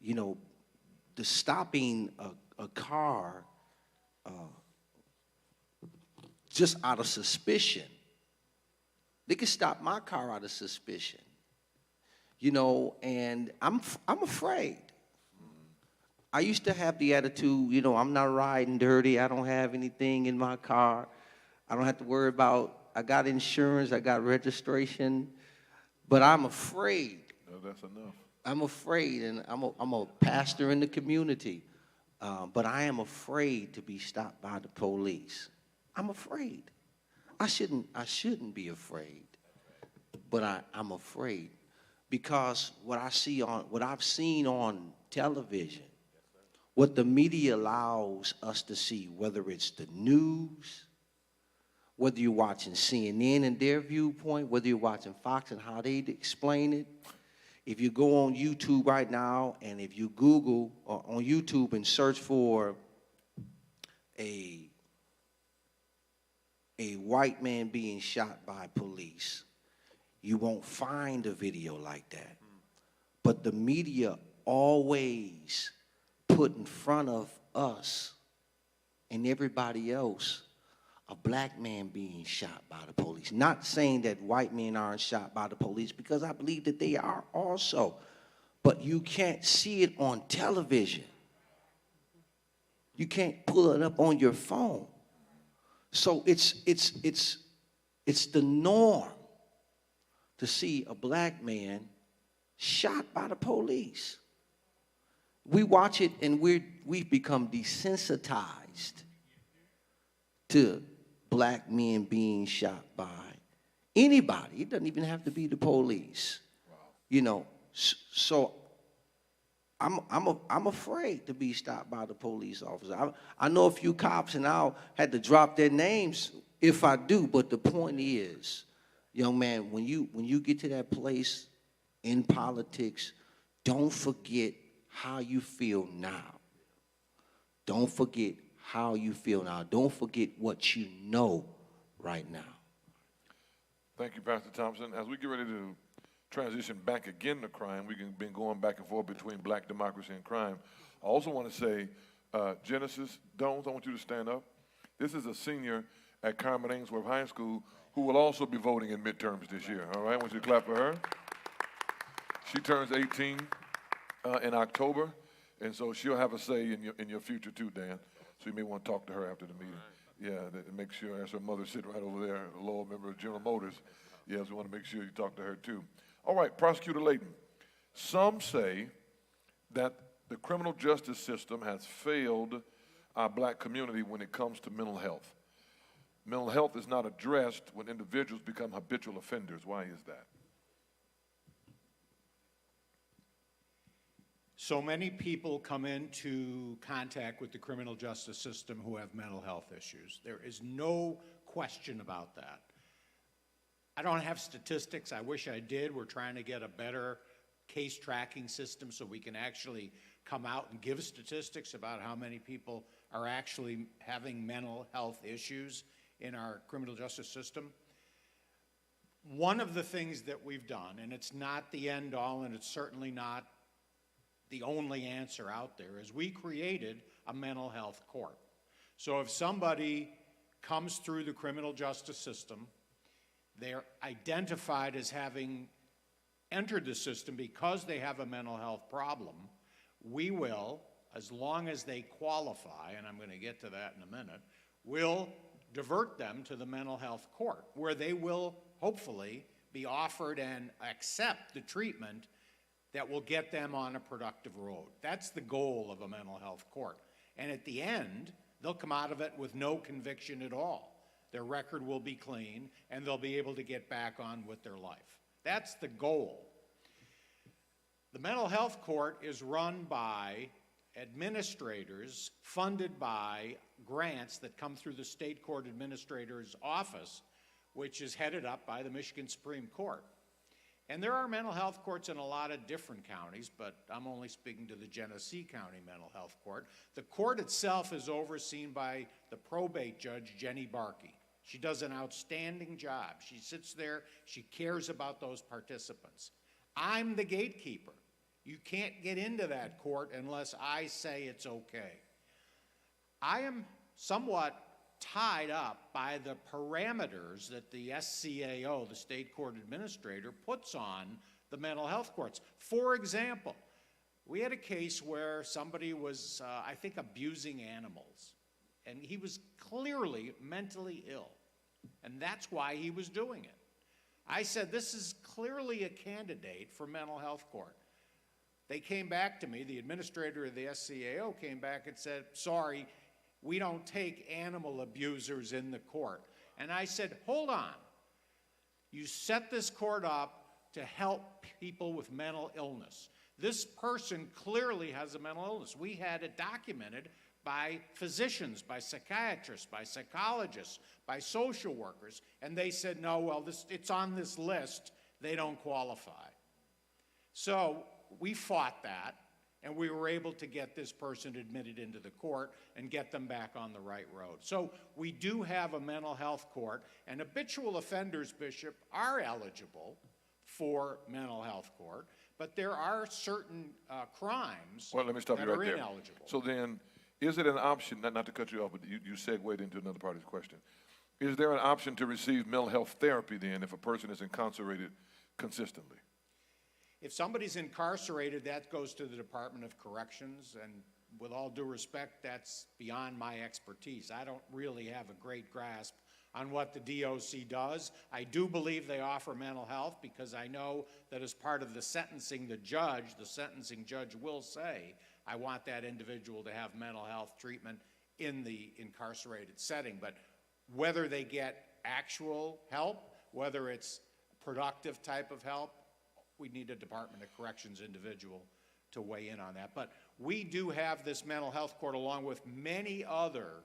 You know, the stopping a car just out of suspicion. They can stop my car out of suspicion. You know, and I'm afraid. I used to have the attitude, you know, I'm not riding dirty. I don't have anything in my car. I don't have to worry about, I got insurance, I got registration, but I'm afraid. No, that's enough. I'm afraid, and I'm a pastor in the community, but I am afraid to be stopped by the police. I'm afraid. I shouldn't be afraid, but I'm afraid because what I've seen on television, what the media allows us to see, whether it's the news, whether you're watching CNN and their viewpoint, whether you're watching Fox and how they explain it. If you go on YouTube right now, and if you Google on YouTube and search for a white man being shot by police, you won't find a video like that. But the media always put in front of us and everybody else a black man being shot by the police. Not saying that white men aren't shot by the police, because I believe that they are also. But you can't see it on television. You can't pull it up on your phone. So it's the norm to see a black man shot by the police. We watch it and we've become desensitized to black men being shot by anybody. It doesn't even have to be the police. Wow. You know, so I'm afraid to be stopped by the police officer. I know a few cops, and I'll had to drop their names if I do. But the point is, young man, when you get to that place in politics, don't forget how you feel now. Don't forget how you feel now. Don't forget what you know right now. Thank you, Pastor Thompson. As we get ready to transition back again to crime, we've been going back and forth between black democracy and crime. I also want to say, Genesis Jones, I want you to stand up. This is a senior at Carmen Ainsworth High School who will also be voting in midterms this year. All right, I want you to clap for her. She turns 18 in October, and so she'll have a say in your future too, Dan. So you may want to talk to her after the meeting. Yeah, that make sure, as her mother sitting right over there, a loyal member of General Motors. Yes, we want to make sure you talk to her too. All right, Prosecutor Layton. Some say that the criminal justice system has failed our black community when it comes to mental health. Mental health is not addressed when individuals become habitual offenders. Why is that? So many people come into contact with the criminal justice system who have mental health issues. There is no question about that. I don't have statistics. I wish I did. We're trying to get a better case tracking system so we can actually come out and give statistics about how many people are actually having mental health issues in our criminal justice system. One of the things that we've done, and it's not the end all and it's certainly not the only answer out there, is we created a mental health court. So if somebody comes through the criminal justice system, they're identified as having entered the system because they have a mental health problem, we will, as long as they qualify, and I'm going to get to that in a minute, will divert them to the mental health court, where they will hopefully be offered and accept the treatment that will get them on a productive road. That's the goal of a mental health court. And at the end, they'll come out of it with no conviction at all. Their record will be clean, and they'll be able to get back on with their life. That's the goal. The mental health court is run by administrators funded by grants that come through the state court administrator's office, which is headed up by the Michigan Supreme Court. And there are mental health courts in a lot of different counties, but I'm only speaking to the Genesee County Mental Health Court. The court itself is overseen by the probate judge, Jenny Barkey. She does an outstanding job. She sits there, she cares about those participants. I'm the gatekeeper. You can't get into that court unless I say it's okay. I am somewhat tied up by the parameters that the SCAO, the state court administrator, puts on the mental health courts. For example, we had a case where somebody was, I think, abusing animals, and he was clearly mentally ill, and that's why he was doing it. I said, this is clearly a candidate for mental health court. They came back to me, the administrator of the SCAO came back and said, sorry, we don't take animal abusers in the court. And I said, hold on. You set this court up to help people with mental illness. This person clearly has a mental illness. We had it documented by physicians, by psychiatrists, by psychologists, by social workers, and they said, no, well, it's on this list, they don't qualify. So we fought that, and we were able to get this person admitted into the court and get them back on the right road. So we do have a mental health court, and habitual offenders, Bishop, are eligible for mental health court, but there are certain crimes Well, let me stop that you right are there. ineligible. So then, is it an option, not to cut you off, but you segued into another part of the question. Is there an option to receive mental health therapy then if a person is incarcerated consistently? If somebody's incarcerated, that goes to the Department of Corrections, and with all due respect, that's beyond my expertise. I don't really have a great grasp on what the DOC does. I do believe they offer mental health because I know that as part of the sentencing, the sentencing judge will say, I want that individual to have mental health treatment in the incarcerated setting. But whether they get actual help, whether it's productive type of help, we need a Department of Corrections individual to weigh in on that. But we do have this mental health court along with many other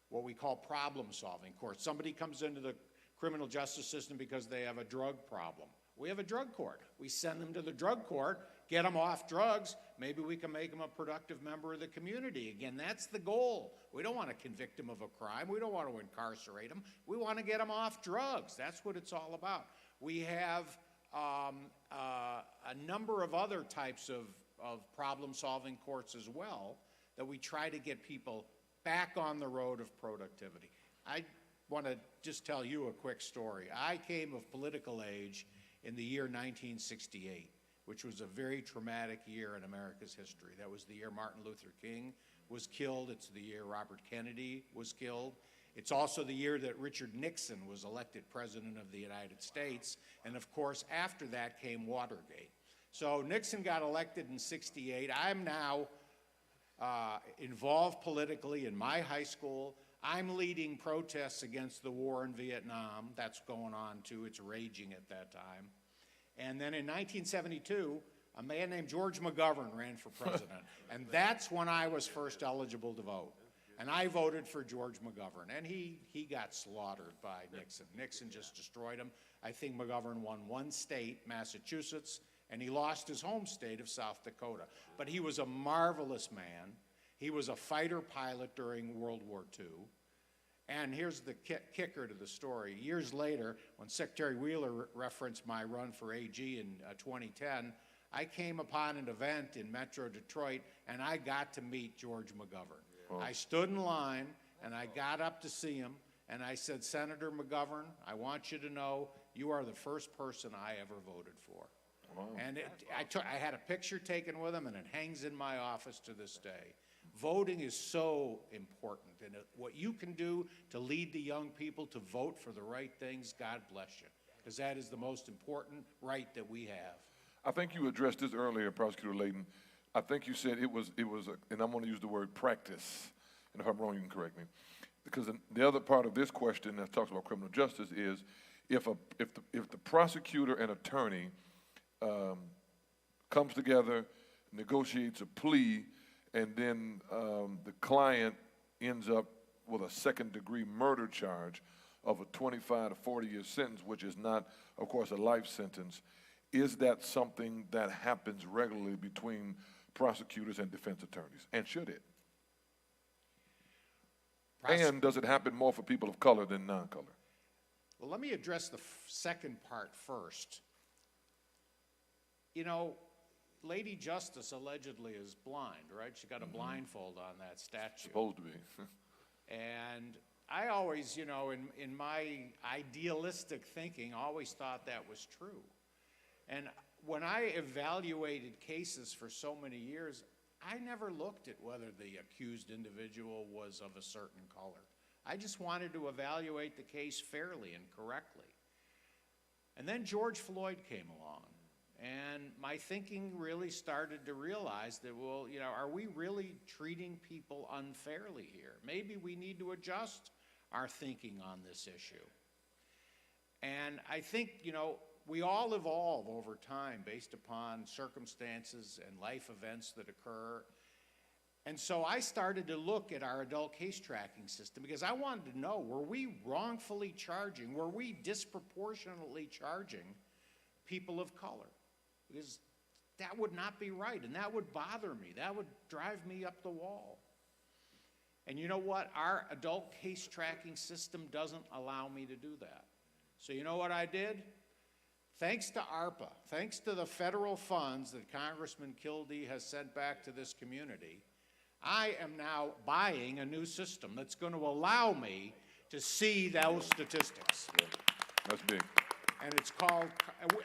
what we call problem-solving courts. Somebody comes into the criminal justice system because they have a drug problem. We have a drug court. We send them to the drug court, get them off drugs. Maybe we can make them a productive member of the community. Again, that's the goal. We don't want to convict them of a crime. We don't want to incarcerate them. We want to get them off drugs. That's what it's all about. We have a number of other types of problem-solving courts as well that we try to get people back on the road of productivity. I want to just tell you a quick story. I came of political age in the year 1968, which was a very traumatic year in America's history. That was the year Martin Luther King was killed. It's the year Robert Kennedy was killed. It's also the year that Richard Nixon was elected President of the United States. And of course, after that came Watergate. So Nixon got elected in '68. I'm now involved politically in my high school. I'm leading protests against the war in Vietnam. That's going on too. It's raging at that time. And then in 1972, a man named George McGovern ran for president. And that's when I was first eligible to vote. And I voted for George McGovern. And he got slaughtered by Nixon. Nixon just destroyed him. I think McGovern won one state, Massachusetts, and he lost his home state of South Dakota. But he was a marvelous man. He was a fighter pilot during World War II. And here's the kicker to the story. Years later, when Secretary Wheeler referenced my run for AG in 2010, I came upon an event in Metro Detroit, and I got to meet George McGovern. Wow. I stood in line, and I got up to see him, and I said, Senator McGovern, I want you to know you are the first person I ever voted for. Wow. And I had a picture taken with him, and it hangs in my office to this day. Voting is so important, and what you can do to lead the young people to vote for the right things, God bless you, because that is the most important right that we have. I think you addressed this earlier, Prosecutor Layton. I think you said it was, and I'm going to use the word practice, and if I'm wrong, you can correct me. Because the other part of this question that talks about criminal justice is if the prosecutor and attorney comes together, negotiates a plea, and then the client ends up with a second-degree murder charge of a 25 to 40-year sentence, which is not, of course, a life sentence. Is that something that happens regularly between prosecutors and defense attorneys? And should it? And does it happen more for people of color than non-color? Well, let me address the second part first. You know, Lady Justice allegedly is blind, right? She got a blindfold on that statue. Supposed to be. And I always, you know, in my idealistic thinking, always thought that was true. And when I evaluated cases for so many years, I never looked at whether the accused individual was of a certain color. I just wanted to evaluate the case fairly and correctly. And then George Floyd came along, and my thinking really started to realize that, well, you know, are we really treating people unfairly here? Maybe we need to adjust our thinking on this issue. And I think, you know, we all evolve over time based upon circumstances and life events that occur. And so I started to look at our adult case tracking system because I wanted to know, were we wrongfully charging, were we disproportionately charging people of color? Because that would not be right, and that would bother me. That would drive me up the wall. And you know what? Our adult case tracking system doesn't allow me to do that. So you know what I did? Thanks to ARPA, thanks to the federal funds that Congressman Kildee has sent back to this community, I am now buying a new system that's going to allow me to see those statistics. Yeah, that's big. And it's called,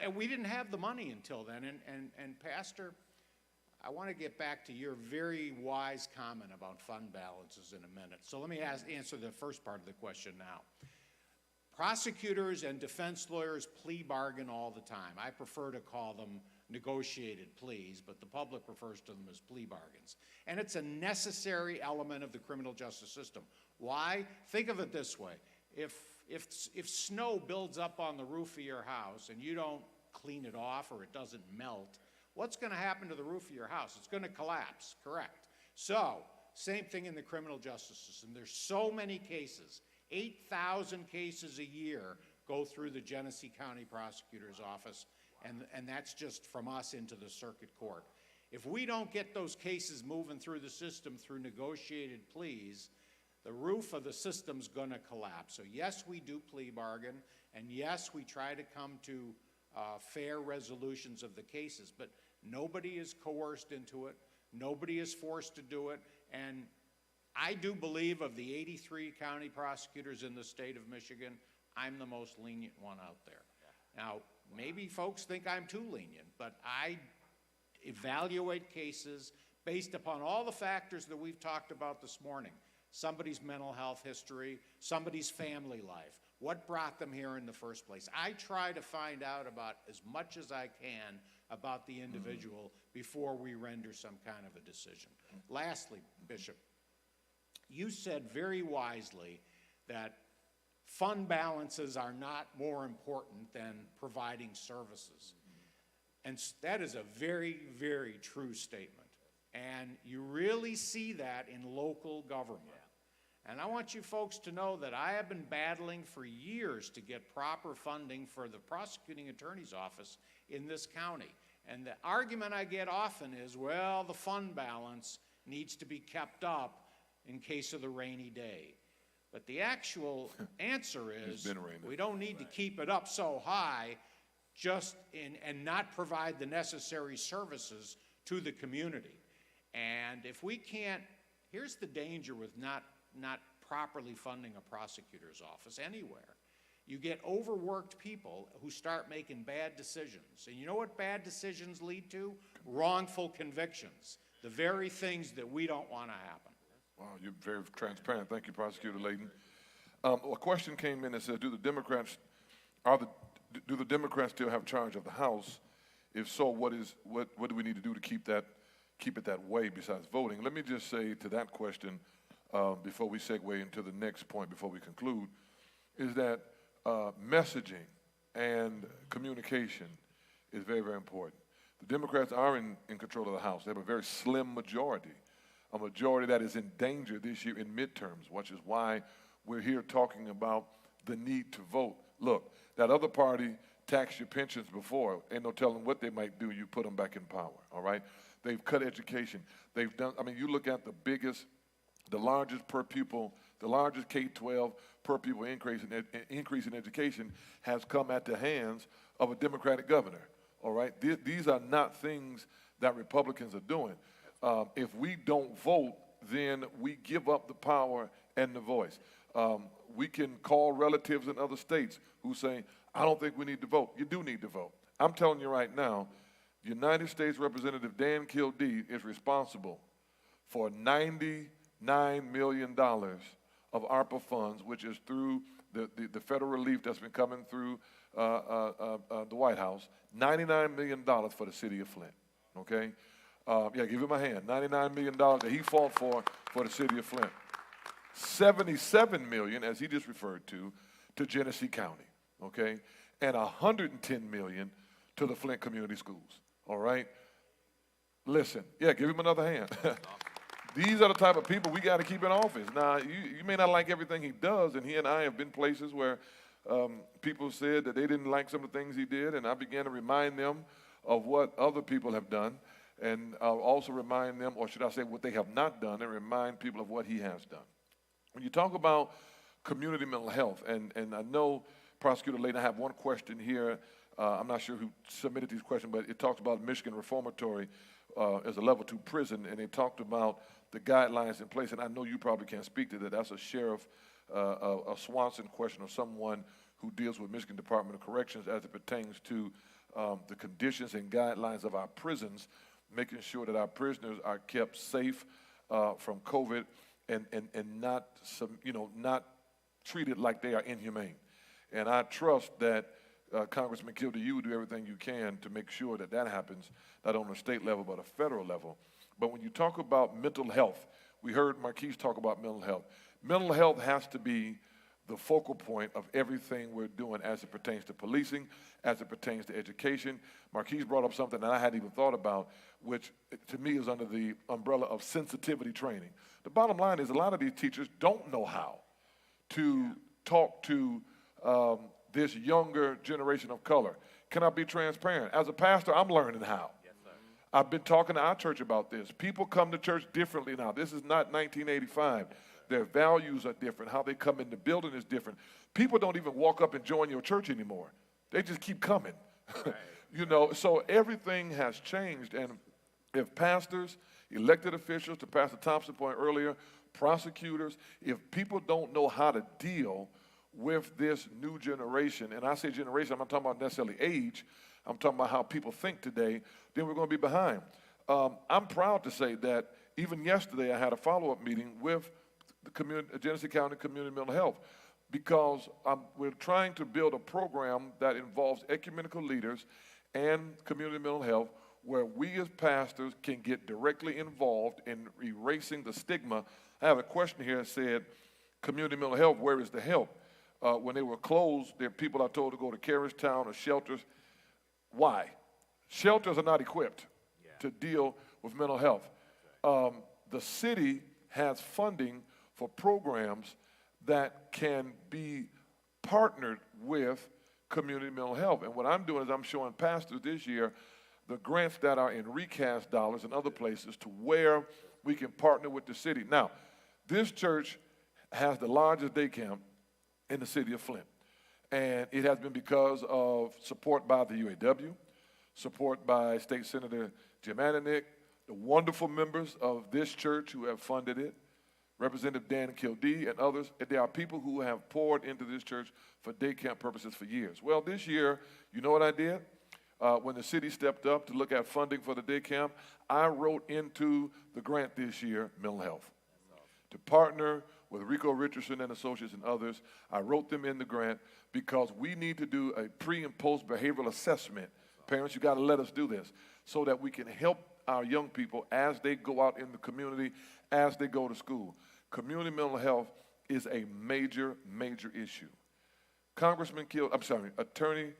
and we didn't have the money until then. And Pastor, I want to get back to your very wise comment about fund balances in a minute. So let me answer the first part of the question now. Prosecutors and defense lawyers plea bargain all the time. I prefer to call them negotiated pleas, but the public refers to them as plea bargains. And it's a necessary element of the criminal justice system. Why? Think of it this way. If snow builds up on the roof of your house and you don't clean it off or it doesn't melt, what's going to happen to the roof of your house? It's going to collapse, correct? So, same thing in the criminal justice system. There's so many cases. 8,000 cases a year go through the Genesee County Prosecutor's Office, and that's just from us into the circuit court. If we don't get those cases moving through the system through negotiated pleas, the roof of the system's going to collapse. So yes, we do plea bargain, and yes, we try to come to fair resolutions of the cases, but nobody is coerced into it. Nobody is forced to do it, and I do believe of the 83 county prosecutors in the state of Michigan, I'm the most lenient one out there. Now, maybe folks think I'm too lenient, but I evaluate cases based upon all the factors that we've talked about this morning. Somebody's mental health history, somebody's family life, what brought them here in the first place. I try to find out about as much as I can about the individual before we render some kind of a decision. Lastly, Bishop, you said very wisely that fund balances are not more important than providing services. And that is a very, very true statement. And you really see that in local government. And I want you folks to know that I have been battling for years to get proper funding for the prosecuting attorney's office in this county. And the argument I get often is, well, the fund balance needs to be kept up in case of the rainy day. But the actual answer is we don't need to keep it up so high and not provide the necessary services to the community. And if we can't, here's the danger with not properly funding a prosecutor's office anywhere. You get overworked people who start making bad decisions. And you know what bad decisions lead to? Wrongful convictions. The very things that we don't want to happen. Wow, you're very transparent. Thank you, Prosecutor Layden. A question came in that says, do the Democrats still have charge of the House? If so, what do we need to do to keep it that way besides voting? Let me just say to that question, before we segue into the next point, before we conclude, is that messaging and communication is very, very important. The Democrats are in control of the House. They have a very slim majority, a majority that is in danger this year in midterms, which is why we're here talking about the need to vote. Look, that other party taxed your pensions before. Ain't no telling what they might do. You put them back in power, all right? They've cut education. They've done, I mean, you look at the largest per pupil, the largest K-12 per pupil increase in education has come at the hands of a Democratic governor, all right? These are not things that Republicans are doing. If we don't vote, then we give up the power and the voice. We can call relatives in other states who say, I don't think we need to vote. You do need to vote. I'm telling you right now, United States Representative Dan Kildee is responsible for $99 million of ARPA funds, which is through the federal relief that's been coming through the White House, $99 million for the city of Flint, okay? Yeah, give him a hand. $99 million that he fought for the city of Flint. $77 million, as he just referred to Genesee County, okay? And $110 million to the Flint Community Schools, all right? Listen, yeah, give him another hand. These are the type of people we got to keep in office. Now, you may not like everything he does, and he and I have been places where people said that they didn't like some of the things he did, and I began to remind them of what other people have done, and I'll also remind them, or should I say what they have not done, and remind people of what he has done. When you talk about community mental health, and I know, Prosecutor Layden, I have one question here. I'm not sure who submitted these questions, but it talks about Michigan Reformatory as a level 2 prison, and they talked about the guidelines in place, and I know you probably can't speak to that. That's a Sheriff, a Swanson question, or someone who deals with Michigan Department of Corrections as it pertains to the conditions and guidelines of our prisons, making sure that our prisoners are kept safe from COVID and not treated like they are inhumane. And I trust that Congressman Kildee, you will do everything you can to make sure that that happens, not on a state level, but a federal level. But when you talk about mental health, we heard Marquis talk about mental health. Mental health has to be the focal point of everything we're doing as it pertains to policing, as it pertains to education. Marquis brought up something that I hadn't even thought about, which to me is under the umbrella of sensitivity training. The bottom line is a lot of these teachers don't know how to talk to this younger generation of color. Can I be transparent? As a pastor, I'm learning how. Yes, sir. I've been talking to our church about this. People come to church differently now. This is not 1985. Their values are different. How they come in the building is different. People don't even walk up and join your church anymore. They just keep coming. Right. So everything has changed. And if pastors, elected officials, to Pastor Thompson's point earlier, prosecutors, if people don't know how to deal with this new generation, and I say generation, I'm not talking about necessarily age, I'm talking about how people think today, then we're going to be behind. I'm proud to say that even yesterday I had a follow-up meeting with the Genesee County Community Mental Health, because we're trying to build a program that involves ecumenical leaders and community mental health, where we as pastors can get directly involved in erasing the stigma. I have a question here that said, community mental health, where is the help? When they were closed, there people are told to go to Carriagetown or shelters. Why? Shelters are not equipped to deal with mental health. The city has funding for programs that can be partnered with community mental health. And what I'm doing is I'm showing pastors this year the grants that are in recast dollars and other places to where we can partner with the city. Now, this church has the largest day camp in the city of Flint. And it has been because of support by the UAW, support by State Senator Jim Ananick, the wonderful members of this church who have funded it, Representative Dan Kildee and others. There are people who have poured into this church for day camp purposes for years. Well, this year, you know what I did? When the city stepped up to look at funding for the day camp, I wrote into the grant this year mental health. To partner with Rico Richardson and Associates and others, I wrote them in the grant because we need to do a pre and post behavioral assessment. Parents, you got to let us do this so that we can help our young people as they go out in the community, as they go to school. Community mental health is a major, major issue. Attorney,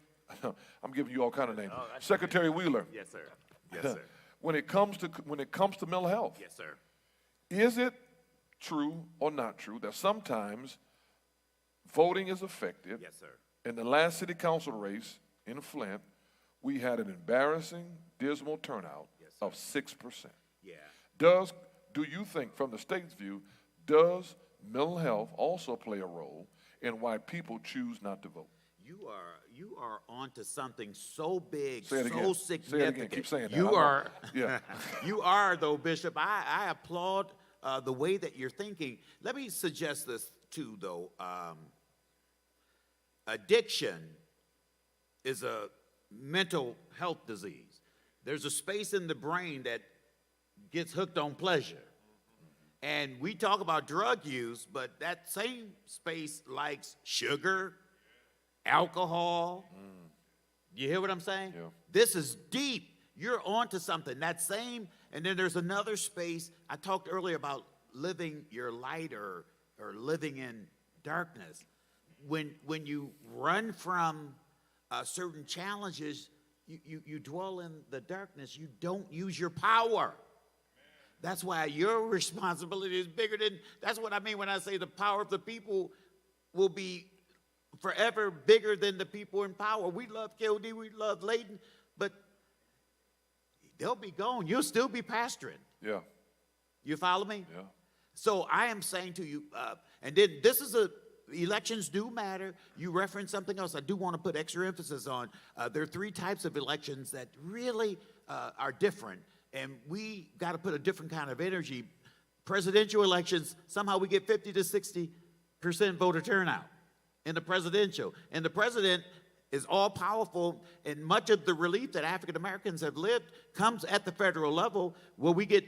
I'm giving you all kind of names. Oh, Secretary Wheeler. Yes, sir. Yes, sir. When it comes to mental health, Yes, sir. is it true or not true that sometimes voting is effective? Yes, sir. In the last city council race in Flint, we had an embarrassing, dismal turnout of 6%. Yeah. Do you think, from the state's view, does mental health also play a role in why people choose not to vote? You are onto something so big, Say it so again. significant. Say it again. Keep saying that. You I know. are. Yeah. You are, though, Bishop. I applaud the way that you're thinking. Let me suggest this too, though. Addiction is a mental health disease. There's a space in the brain that gets hooked on pleasure. And we talk about drug use, but that same space likes sugar, alcohol. You hear what I'm saying? Yeah. This is deep. You're onto something. That same, and then there's another space. I talked earlier about living your light or living in darkness. When you run from certain challenges, you dwell in the darkness. You don't use your power. That's why your responsibility is bigger than, that's what I mean when I say the power of the people will be forever bigger than the people in power. We love KOD, we love Layton, but they'll be gone. You'll still be pastoring. Yeah. You follow me? Yeah. So I am saying to you, and then this is elections do matter. You referenced something else I do want to put extra emphasis on. There are three types of elections that really are different, and we got to put a different kind of energy. Presidential elections, somehow we get 50 to 60% voter turnout in the presidential. And the president is all powerful, and much of the relief that African Americans have lived comes at the federal level. Where we get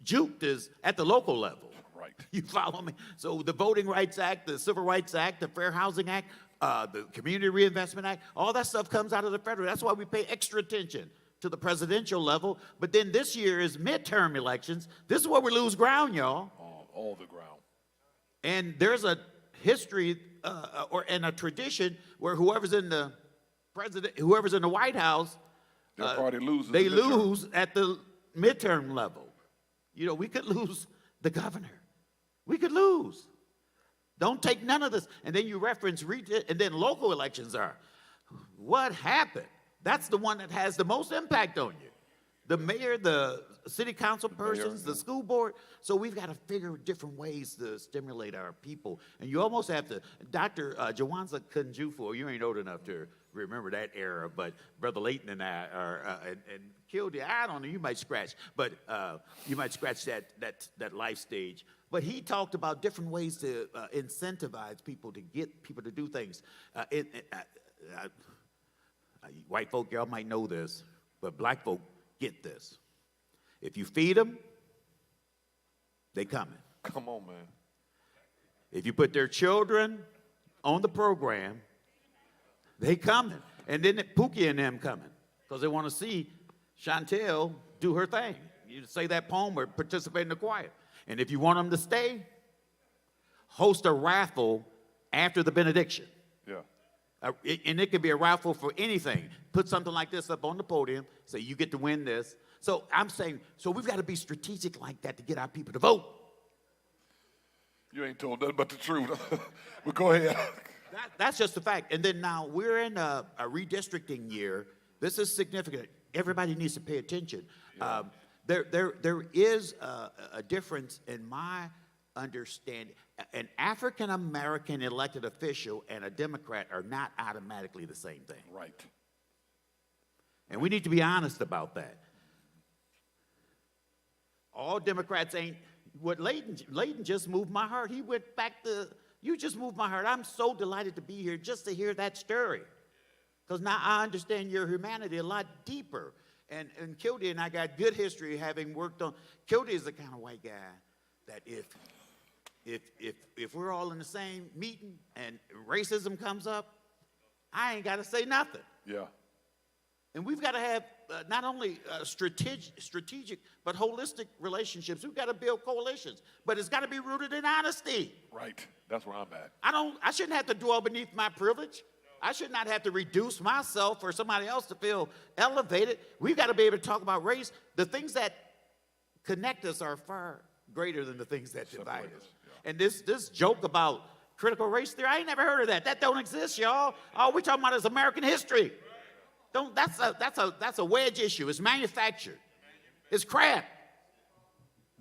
juked is at the local level. Right. You follow me? So the Voting Rights Act, the Civil Rights Act, the Fair Housing Act, the Community Reinvestment Act, all that stuff comes out of the federal. That's why we pay extra attention to the presidential level. But then this year is midterm elections. This is where we lose ground, y'all. All the ground. And there's a history and a tradition where whoever's in the White House, Their party loses. they the midterm. lose at the midterm level. You know, we could lose the governor. We could lose. Don't take none of this. And then you reference, and then local elections are. What happened? That's the one that has the most impact on you. The mayor, the city council persons, the school board. So we've got to figure different ways to stimulate our people. And you almost have to, Dr. Jawanza Kunjufu, you ain't old enough to remember that era, but Brother Layton and I are, and Kildee, I don't know, you might scratch, but you might scratch that life stage. But he talked about different ways to incentivize people to get people to do things. White folk, y'all might know this, but black folk get this. If you feed them, they coming. Come on, man. If you put their children on the program, they coming. And then Pookie and them coming because they want to see Chantel do her thing. You say that poem or participate in the choir. And if you want them to stay, host a raffle after the benediction. Yeah. And it could be a raffle for anything. Put something like this up on the podium, say you get to win this. So I'm saying, so we've got to be strategic like that to get our people to vote. You ain't told nothing but the truth. But go ahead. That's just the fact. And then now we're in a redistricting year. This is significant. everybody needs to pay attention. There is a difference in my understanding. An African-American elected official and a Democrat are not automatically the same thing. Right. And we need to be honest about that. All Democrats ain't, what Layden just moved my heart. He went back to, you just moved my heart. I'm so delighted to be here just to hear that story. Because now I understand your humanity a lot deeper. And Kildee and I got good history having worked on, Kildee is the kind of white guy that if we're all in the same meeting and racism comes up, I ain't got to say nothing. Yeah. And we've got to have not only strategic, but holistic relationships. We've got to build coalitions, but it's got to be rooted in honesty. Right. That's where I'm at. I shouldn't have to dwell beneath my privilege. I should not have to reduce myself for somebody else to feel elevated. We've got to be able to talk about race. The things that connect us are far greater than the things that divide us. Yeah. And this joke about critical race theory, I ain't never heard of that. That don't exist, y'all. All we're talking about is American history. That's a wedge issue. It's manufactured. It's crap.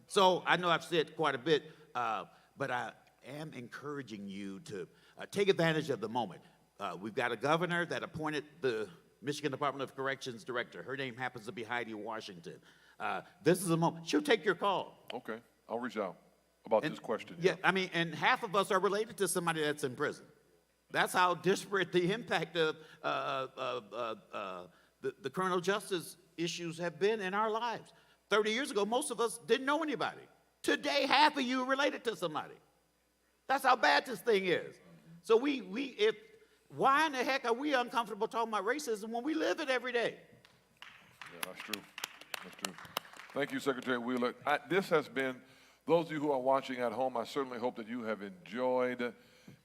So I know I've said quite a bit, but I am encouraging you to take advantage of the moment. We've got a governor that appointed the Michigan Department of Corrections director. Her name happens to be Heidi Washington. This is a moment. She'll take your call. Okay. I'll reach out about this question. Yeah, I mean, and half of us are related to somebody that's in prison. That's how disparate the impact of the criminal justice issues have been in our lives. 30 years ago, most of us didn't know anybody. Today, half of you are related to somebody. That's how bad this thing is. So why in the heck are we uncomfortable talking about racism when we live it every day? Yeah, that's true. That's true. Thank you, Secretary Wheeler. This has been, those of you who are watching at home, I certainly hope that you have enjoyed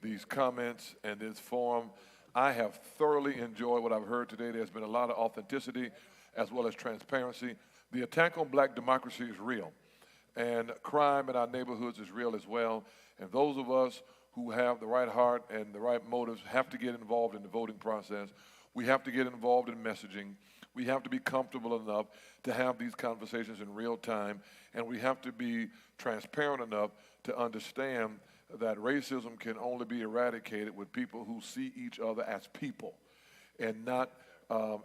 these comments and this forum. I have thoroughly enjoyed what I've heard today. There's been a lot of authenticity as well as transparency. The attack on black democracy is real, and crime in our neighborhoods is real as well. And those of us who have the right heart and the right motives have to get involved in the voting process. We have to get involved in messaging. We have to be comfortable enough to have these conversations in real time, and we have to be transparent enough to understand that racism can only be eradicated with people who see each other as people and not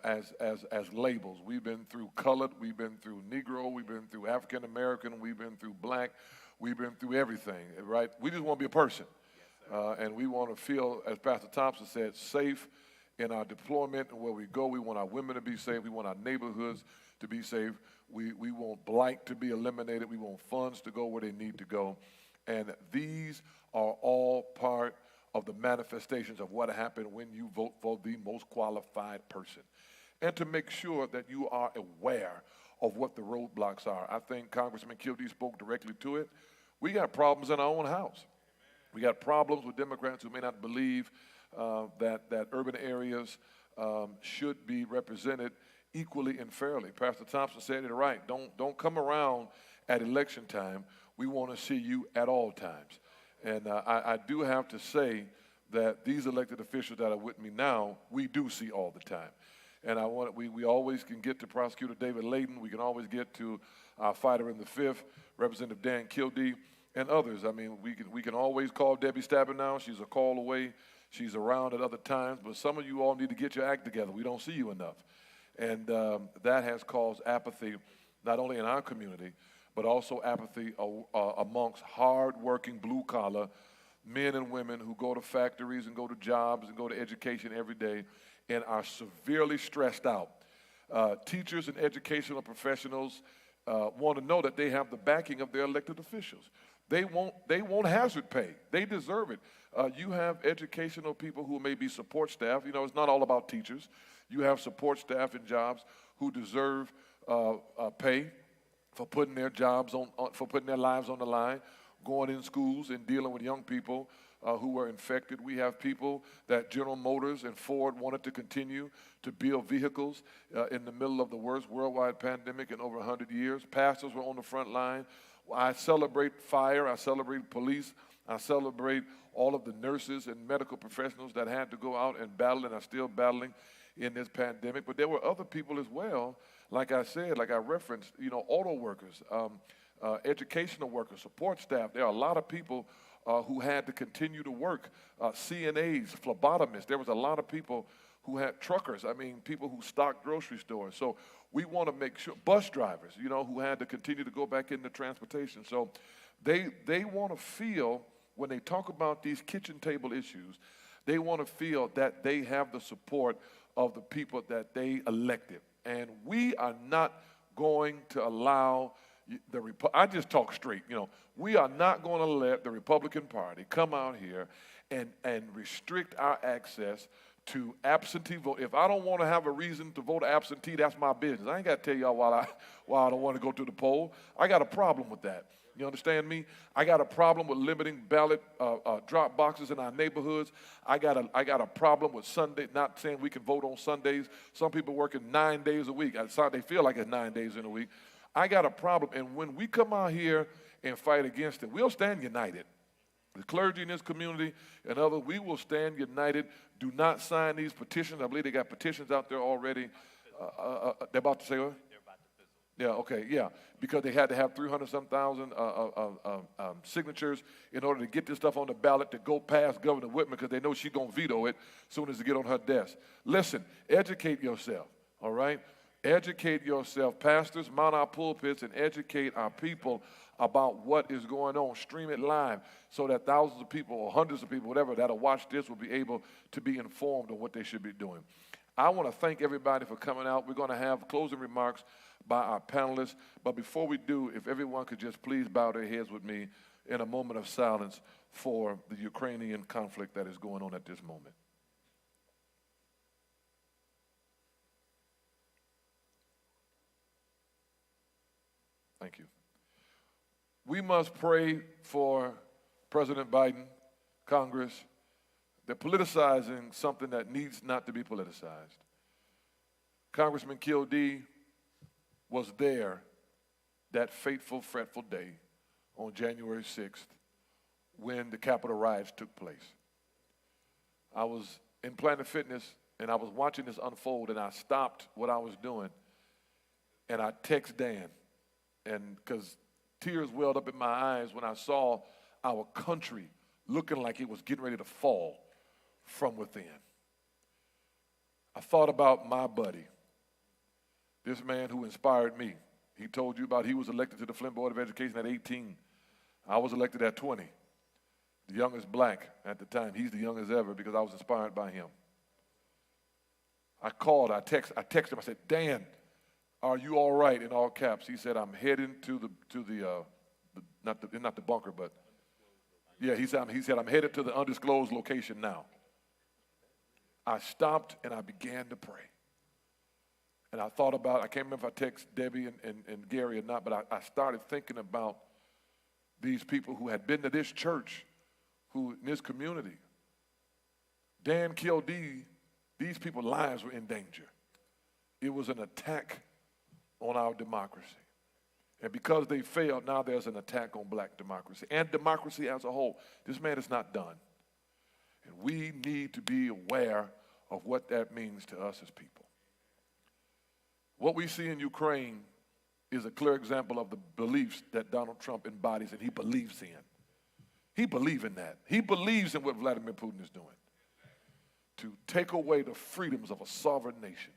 as labels. We've been through colored, we've been through Negro, we've been through African American, we've been through black, we've been through everything, right? We just want to be a person. And we want to feel, as Pastor Thompson said, safe in our deployment and where we go. We want our women to be safe. We want our neighborhoods to be safe. We want blight to be eliminated. We want funds to go where they need to go. And these are all part of the manifestations of what happened when you vote for the most qualified person. And to make sure that you are aware of what the roadblocks are. I think Congressman Kildee spoke directly to it. We got problems in our own house. We got problems with Democrats who may not believe that urban areas should be represented equally and fairly. Pastor Thompson said it right. Don't come around at election time. We want to see you at all times. And I do have to say that these elected officials that are with me now, we do see all the time. And we always can get to Prosecutor David Layden. We can always get to our fighter in the 5th, Representative Dan Kildee, and others. I mean, we can always call Debbie Stabenow. She's a call away. She's around at other times. But some of you all need to get your act together. We don't see you enough. And that has caused apathy, not only in our community, but also apathy amongst hard-working blue-collar men and women who go to factories and go to jobs and go to education every day and are severely stressed out. Teachers and educational professionals want to know that they have the backing of their elected officials. They won't hazard pay. They deserve it. You have educational people who may be support staff. You know, it's not all about teachers. You have support staff in jobs who deserve pay for putting their jobs for putting their lives on the line, going in schools and dealing with young people who were infected. We have people that General Motors and Ford wanted to continue to build vehicles in the middle of the worst worldwide pandemic in over 100 years. Pastors were on the front line. I celebrate fire. I celebrate police. I celebrate all of the nurses and medical professionals that had to go out and battle and are still battling in this pandemic. But there were other people as well like I said, like I referenced, auto workers, educational workers, support staff. There are a lot of people who had to continue to work, CNAs, phlebotomists. There was a lot of people who had truckers, people who stocked grocery stores. So we want to make sure, bus drivers, who had to continue to go back into transportation. So they want to feel, when they talk about these kitchen table issues, they want to feel that they have the support of the people that they elected. And we are not going to allow I just talk straight, we are not going to let the Republican Party come out here and restrict our access to absentee vote. If I don't want to have a reason to vote absentee, that's my business. I ain't got to tell y'all why I don't want to go to the poll. I got a problem with that. You understand me? I got a problem with limiting ballot drop boxes in our neighborhoods. I got a problem with Sunday, not saying we can vote on Sundays. Some people working 9 days a week. They feel like it's 9 days in a week. I got a problem, and when we come out here and fight against it, we'll stand united. The clergy in this community and others, we will stand united. Do not sign these petitions. I believe they got petitions out there already. They're about to say what? They're about to fizzle. Yeah, okay, yeah, because they had to have 300-some thousand signatures in order to get this stuff on the ballot to go past Governor Whitman, because they know she's going to veto it as soon as it get on her desk. Listen, educate yourself, all right? Educate yourself. Pastors, mount our pulpits and educate our people about what is going on. Stream it live so that thousands of people or hundreds of people, whatever, that'll watch this will be able to be informed on what they should be doing. I want to thank everybody for coming out. We're going to have closing remarks by our panelists. But before we do, if everyone could just please bow their heads with me in a moment of silence for the Ukrainian conflict that is going on at this moment. Thank you. We must pray for President Biden, Congress. They're politicizing something that needs not to be politicized. Congressman Kildee was there that fateful, fretful day on January 6th when the Capitol riots took place. I was in Planet Fitness, and I was watching this unfold, and I stopped what I was doing, and I text Dan. And because tears welled up in my eyes when I saw our country looking like it was getting ready to fall from within. I thought about my buddy, this man who inspired me. He told you about he was elected to the Flint Board of Education at 18. I was elected at 20. The youngest black at the time. He's the youngest ever because I was inspired by him. I called, I texted him, I said, Dan, are you all right, in all caps? He said, I'm heading to the not the bunker, but yeah, he said, I'm headed to the undisclosed location now. I stopped and I began to pray. And I thought about, I can't remember if I texted Debbie and Gary or not, but I started thinking about these people who had been to this church, who in this community. Dan Kildee, these people's lives were in danger. It was an attack on our democracy. And because they failed, now there's an attack on black democracy and democracy as a whole. This man is not done. And we need to be aware of what that means to us as people. What we see in Ukraine is a clear example of the beliefs that Donald Trump embodies and he believes in. He believes in that. He believes in what Vladimir Putin is doing, to take away the freedoms of a sovereign nation.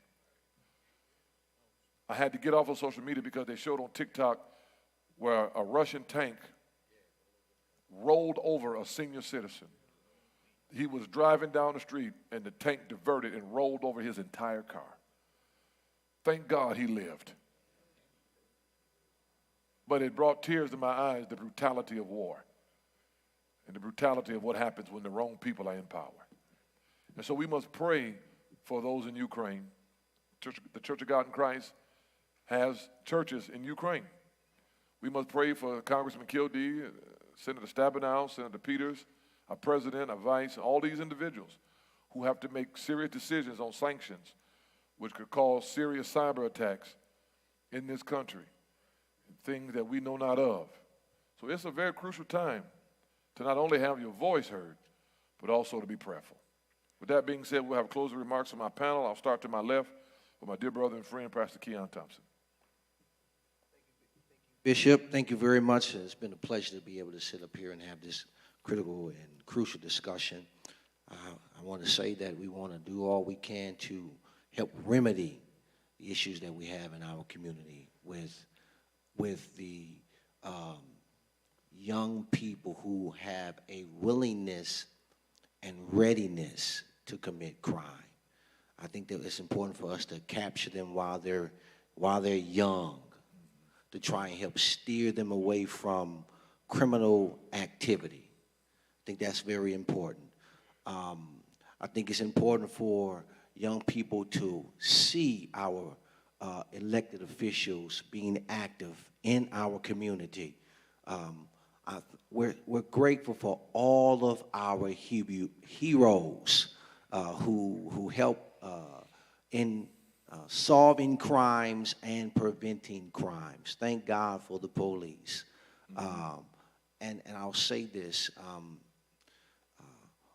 I had to get off of social media because they showed on TikTok where a Russian tank rolled over a senior citizen. He was driving down the street and the tank diverted and rolled over his entire car. Thank God he lived. But it brought tears to my eyes, the brutality of war and the brutality of what happens when the wrong people are in power. And so we must pray for those in Ukraine. The Church of God in Christ has churches in Ukraine. We must pray for Congressman Kildee, Senator Stabenow, Senator Peters, our president, our vice, all these individuals who have to make serious decisions on sanctions, which could cause serious cyber attacks in this country, things that we know not of. So it's a very crucial time to not only have your voice heard, but also to be prayerful. With that being said, we'll have closing remarks from my panel. I'll start to my left with my dear brother and friend, Pastor Keon Thompson. Bishop, thank you very much. It's been a pleasure to be able to sit up here and have this critical and crucial discussion. I want to say that we want to do all we can to help remedy the issues that we have in our community with the young people who have a willingness and readiness to commit crime. I think that it's important for us to capture them while they're young, to try and help steer them away from criminal activity. I think that's very important. I think it's important for young people to see our elected officials being active in our community. We're grateful for all of our heroes who help in solving crimes and preventing crimes. Thank God for the police. And I'll say this,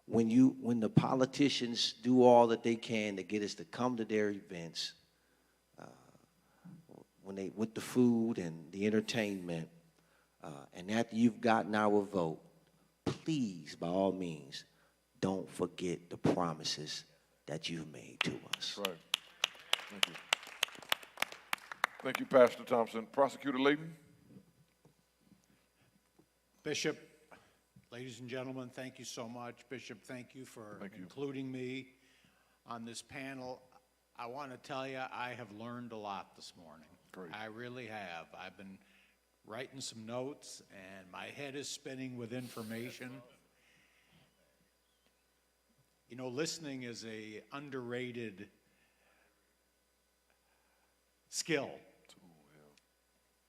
when the politicians do all that they can to get us to come to their events, with the food and the entertainment, and after you've gotten our vote, please, by all means, don't forget the promises that you've made to us. That's right. Thank you. Thank you, Pastor Thompson. Prosecutor Layton. Bishop, ladies and gentlemen, thank you so much. Bishop, thank you for including me on this panel. I want to tell you, I have learned a lot this morning. Great. I really have. I've been writing some notes, and my head is spinning with information. You know, listening is a underrated skill.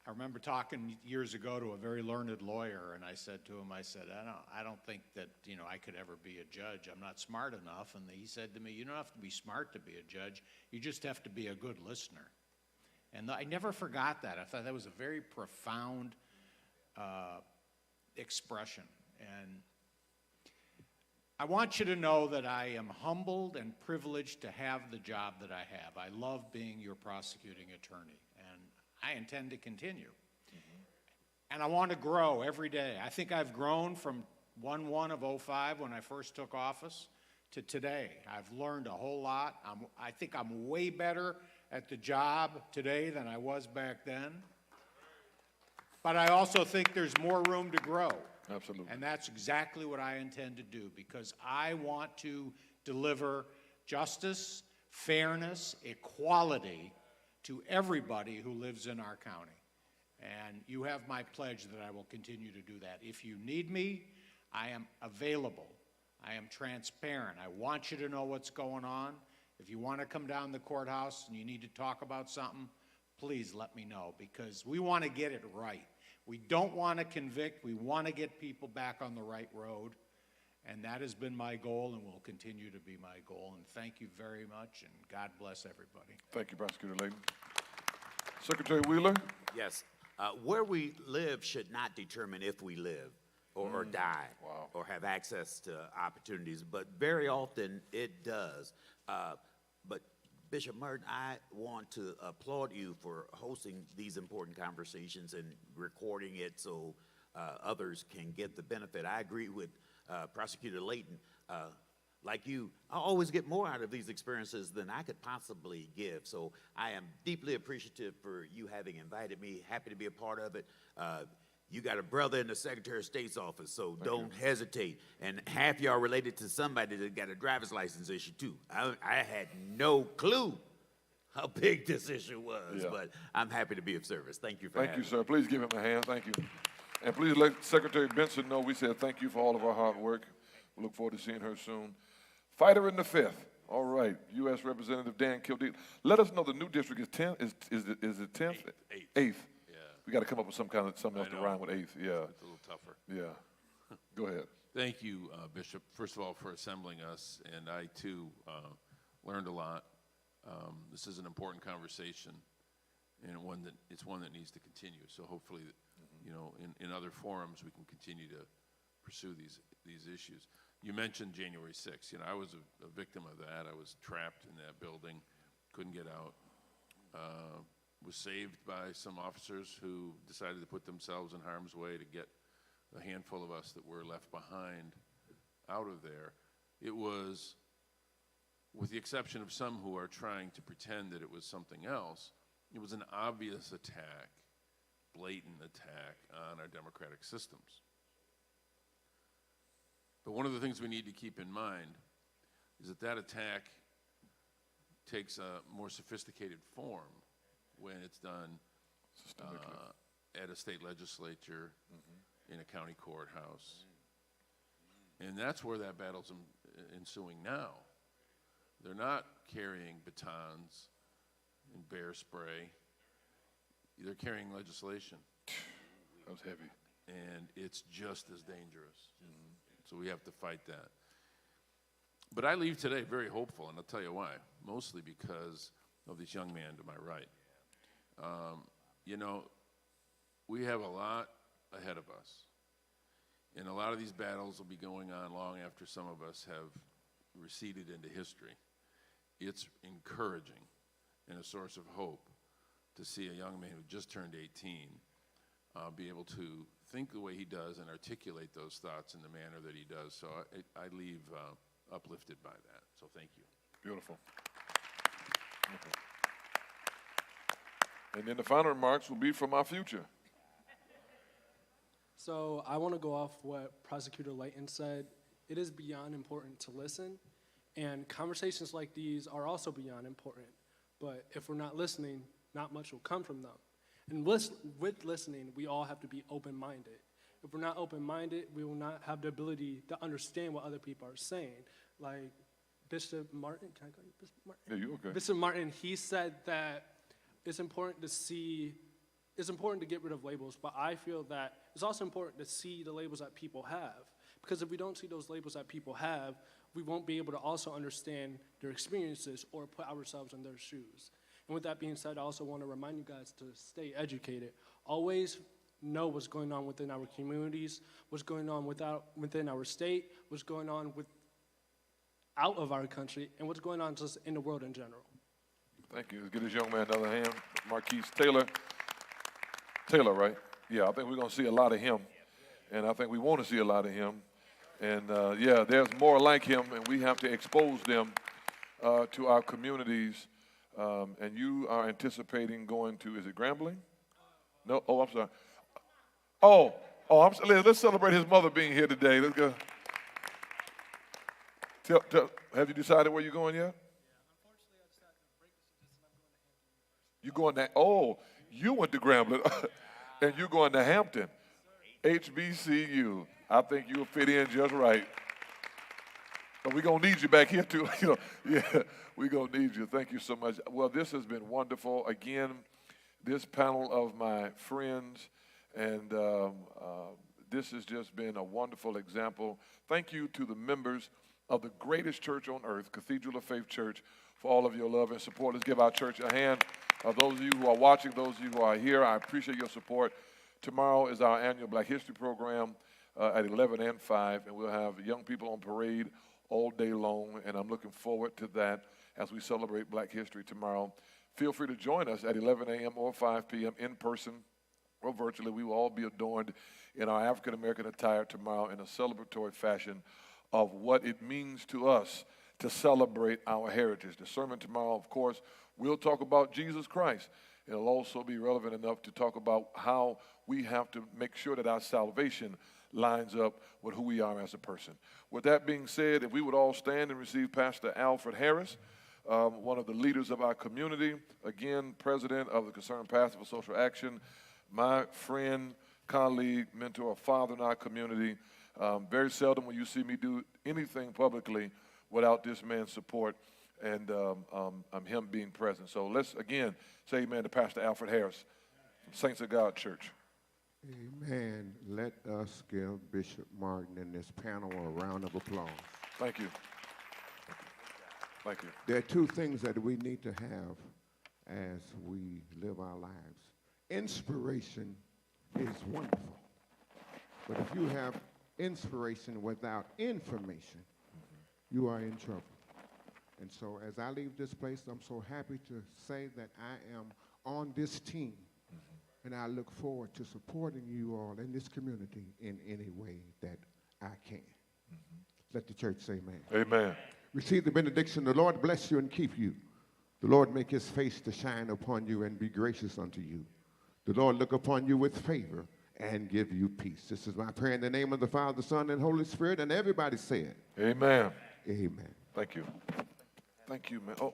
I remember talking years ago to a very learned lawyer, and I said to him, I don't think that, I could ever be a judge. I'm not smart enough. And he said to me, you don't have to be smart to be a judge. You just have to be a good listener. And I never forgot that. I thought that was a very profound expression. And I want you to know that I am humbled and privileged to have the job that I have. I love being your prosecuting attorney, and I intend to continue. And I want to grow every day. I think I've grown from 1/1 of 05 when I first took office to today. I've learned a whole lot. I think I'm way better at the job today than I was back then. But I also think there's more room to grow. Absolutely. And that's exactly what I intend to do, because I want to deliver justice, fairness, equality to everybody who lives in our county. And you have my pledge that I will continue to do that. If you need me, I am available. I am transparent. I want you to know what's going on. If you want to come down to the courthouse and you need to talk about something, please let me know, because we want to get it right. We don't want to convict. We want to get people back on the right road. And that has been my goal and will continue to be my goal. And thank you very much, and God bless everybody. Thank you, Prosecutor Layton. Secretary Wheeler. Yes. Where we live should not determine if we live or die or have access to opportunities, but very often it does. But Bishop Merton, I want to applaud you for hosting these important conversations and recording it so others can get the benefit. I agree with Prosecutor Layton. Like you, I always get more out of these experiences than I could possibly give. So I am deeply appreciative for you having invited me. Happy to be a part of it. You got a brother in the Secretary of State's office, so don't hesitate. And half y'all related to somebody that got a driver's license issue too. I had no clue how big this issue was, but I'm happy to be of service. Thank you for having me. Thank you, sir. Please give him a hand. Thank you. And please let Secretary Benson know we said thank you for all of our hard work. We look forward to seeing her soon. Fighter in the 5th. All right, U.S. Representative Dan Kildee. Let us know the new district is 10th. Is it 10th? 8th. Yeah. We got to come up with something else to rhyme with 8th. Yeah. It's a little tougher. Yeah. Go ahead. Thank you, Bishop, first of all, for assembling us, and I, too, learned a lot. This is an important conversation, and it's one that needs to continue. So hopefully, in other forums, we can continue to pursue these issues. You mentioned January 6th. I was a victim of that. I was trapped in that building, couldn't get out. was saved by some officers who decided to put themselves in harm's way to get the handful of us that were left behind out of there. It was, with the exception of some who are trying to pretend that it was something else, it was an obvious attack, blatant attack on our democratic systems. But one of the things we need to keep in mind is that that attack takes a more sophisticated form when it's done at a state legislature, in a county courthouse. And that's where that battle's ensuing now. They're not carrying batons and bear spray. They're carrying legislation. That was heavy. And it's just as dangerous. So we have to fight that. But I leave today very hopeful, and I'll tell you why. Mostly because of this young man to my right. You know, we have a lot ahead of us. And a lot of these battles will be going on long after some of us have receded into history. It's encouraging and a source of hope to see a young man who just turned 18 be able to think the way he does and articulate those thoughts in the manner that he does. So I leave uplifted by that. So thank you. Beautiful. And then the final remarks will be from our future. So I want to go off what Prosecutor Layton said. It is beyond important to listen, and conversations like these are also beyond important. But if we're not listening, not much will come from them. And with listening, we all have to be open-minded. If we're not open-minded, we will not have the ability to understand what other people are saying. Like Bishop Martin, can I call you Bishop Martin? Yeah, you okay. Bishop Martin, he said that it's important to get rid of labels, but I feel that it's also important to see the labels that people have. Because if we don't see those labels that people have, we won't be able to also understand their experiences or put ourselves in their shoes. And with that being said, I also want to remind you guys to stay educated. Always know what's going on within our communities, what's going on within our state, what's going on out of our country, and what's going on just in the world in general. Thank you. Let's give this young man another hand. Marquis Taylor. Taylor, right? Yeah, I think we're going to see a lot of him. And I think we want to see a lot of him. And, yeah, there's more like him, and we have to expose them to our communities. And you are anticipating going to, is it Grambling? No? Oh, I'm sorry. Let's celebrate his mother being here today. Let's go. Have you decided where you're going yet? You going to, you went to Grambling, and you're going to Hampton, HBCU. I think you'll fit in just right. But we're going to need you back here, too. Yeah, we're going to need you. Thank you so much. Well, this has been wonderful. Again, this panel of my friends, and this has just been a wonderful example. Thank you to the members of the greatest church on earth, Cathedral of Faith Church, for all of your love and support. Let's give our church a hand. Those of you who are watching, those of you who are here, I appreciate your support. Tomorrow is our annual Black History program at 11 and 5, and we'll have young people on parade all day long, and I'm looking forward to that as we celebrate Black History tomorrow. Feel free to join us at 11 a.m. or 5 p.m. in person or virtually. We will all be adorned in our African-American attire tomorrow in a celebratory fashion of what it means to us to celebrate our heritage. The sermon tomorrow, of course, we'll talk about Jesus Christ. It'll also be relevant enough to talk about how we have to make sure that our salvation lines up with who we are as a person. With that being said, if we would all stand and receive Pastor Alfred Harris, one of the leaders of our community, again, president of the Concerned Pastor for Social Action, my friend, colleague, mentor, father in our community. Very seldom will you see me do anything publicly without this man's support and him being present. So let's, again, say amen to Pastor Alfred Harris, Saints of God Church. Amen. Let us give Bishop Martin and this panel a round of applause. Thank you. Thank you. There are two things that we need to have as we live our lives. Inspiration is wonderful, but if you have inspiration without information, you are in trouble. And so as I leave this place, I'm so happy to say that I am on this team, and I look forward to supporting you all in this community in any way that I can. Let the church say amen. Amen. Receive the benediction. The Lord bless you and keep you. The Lord make his face to shine upon you and be gracious unto you. The Lord look upon you with favor and give you peace. This is my prayer in the name of the Father, Son, and Holy Spirit, and everybody say it. Amen. Amen. Thank you. Thank you, man. Oh.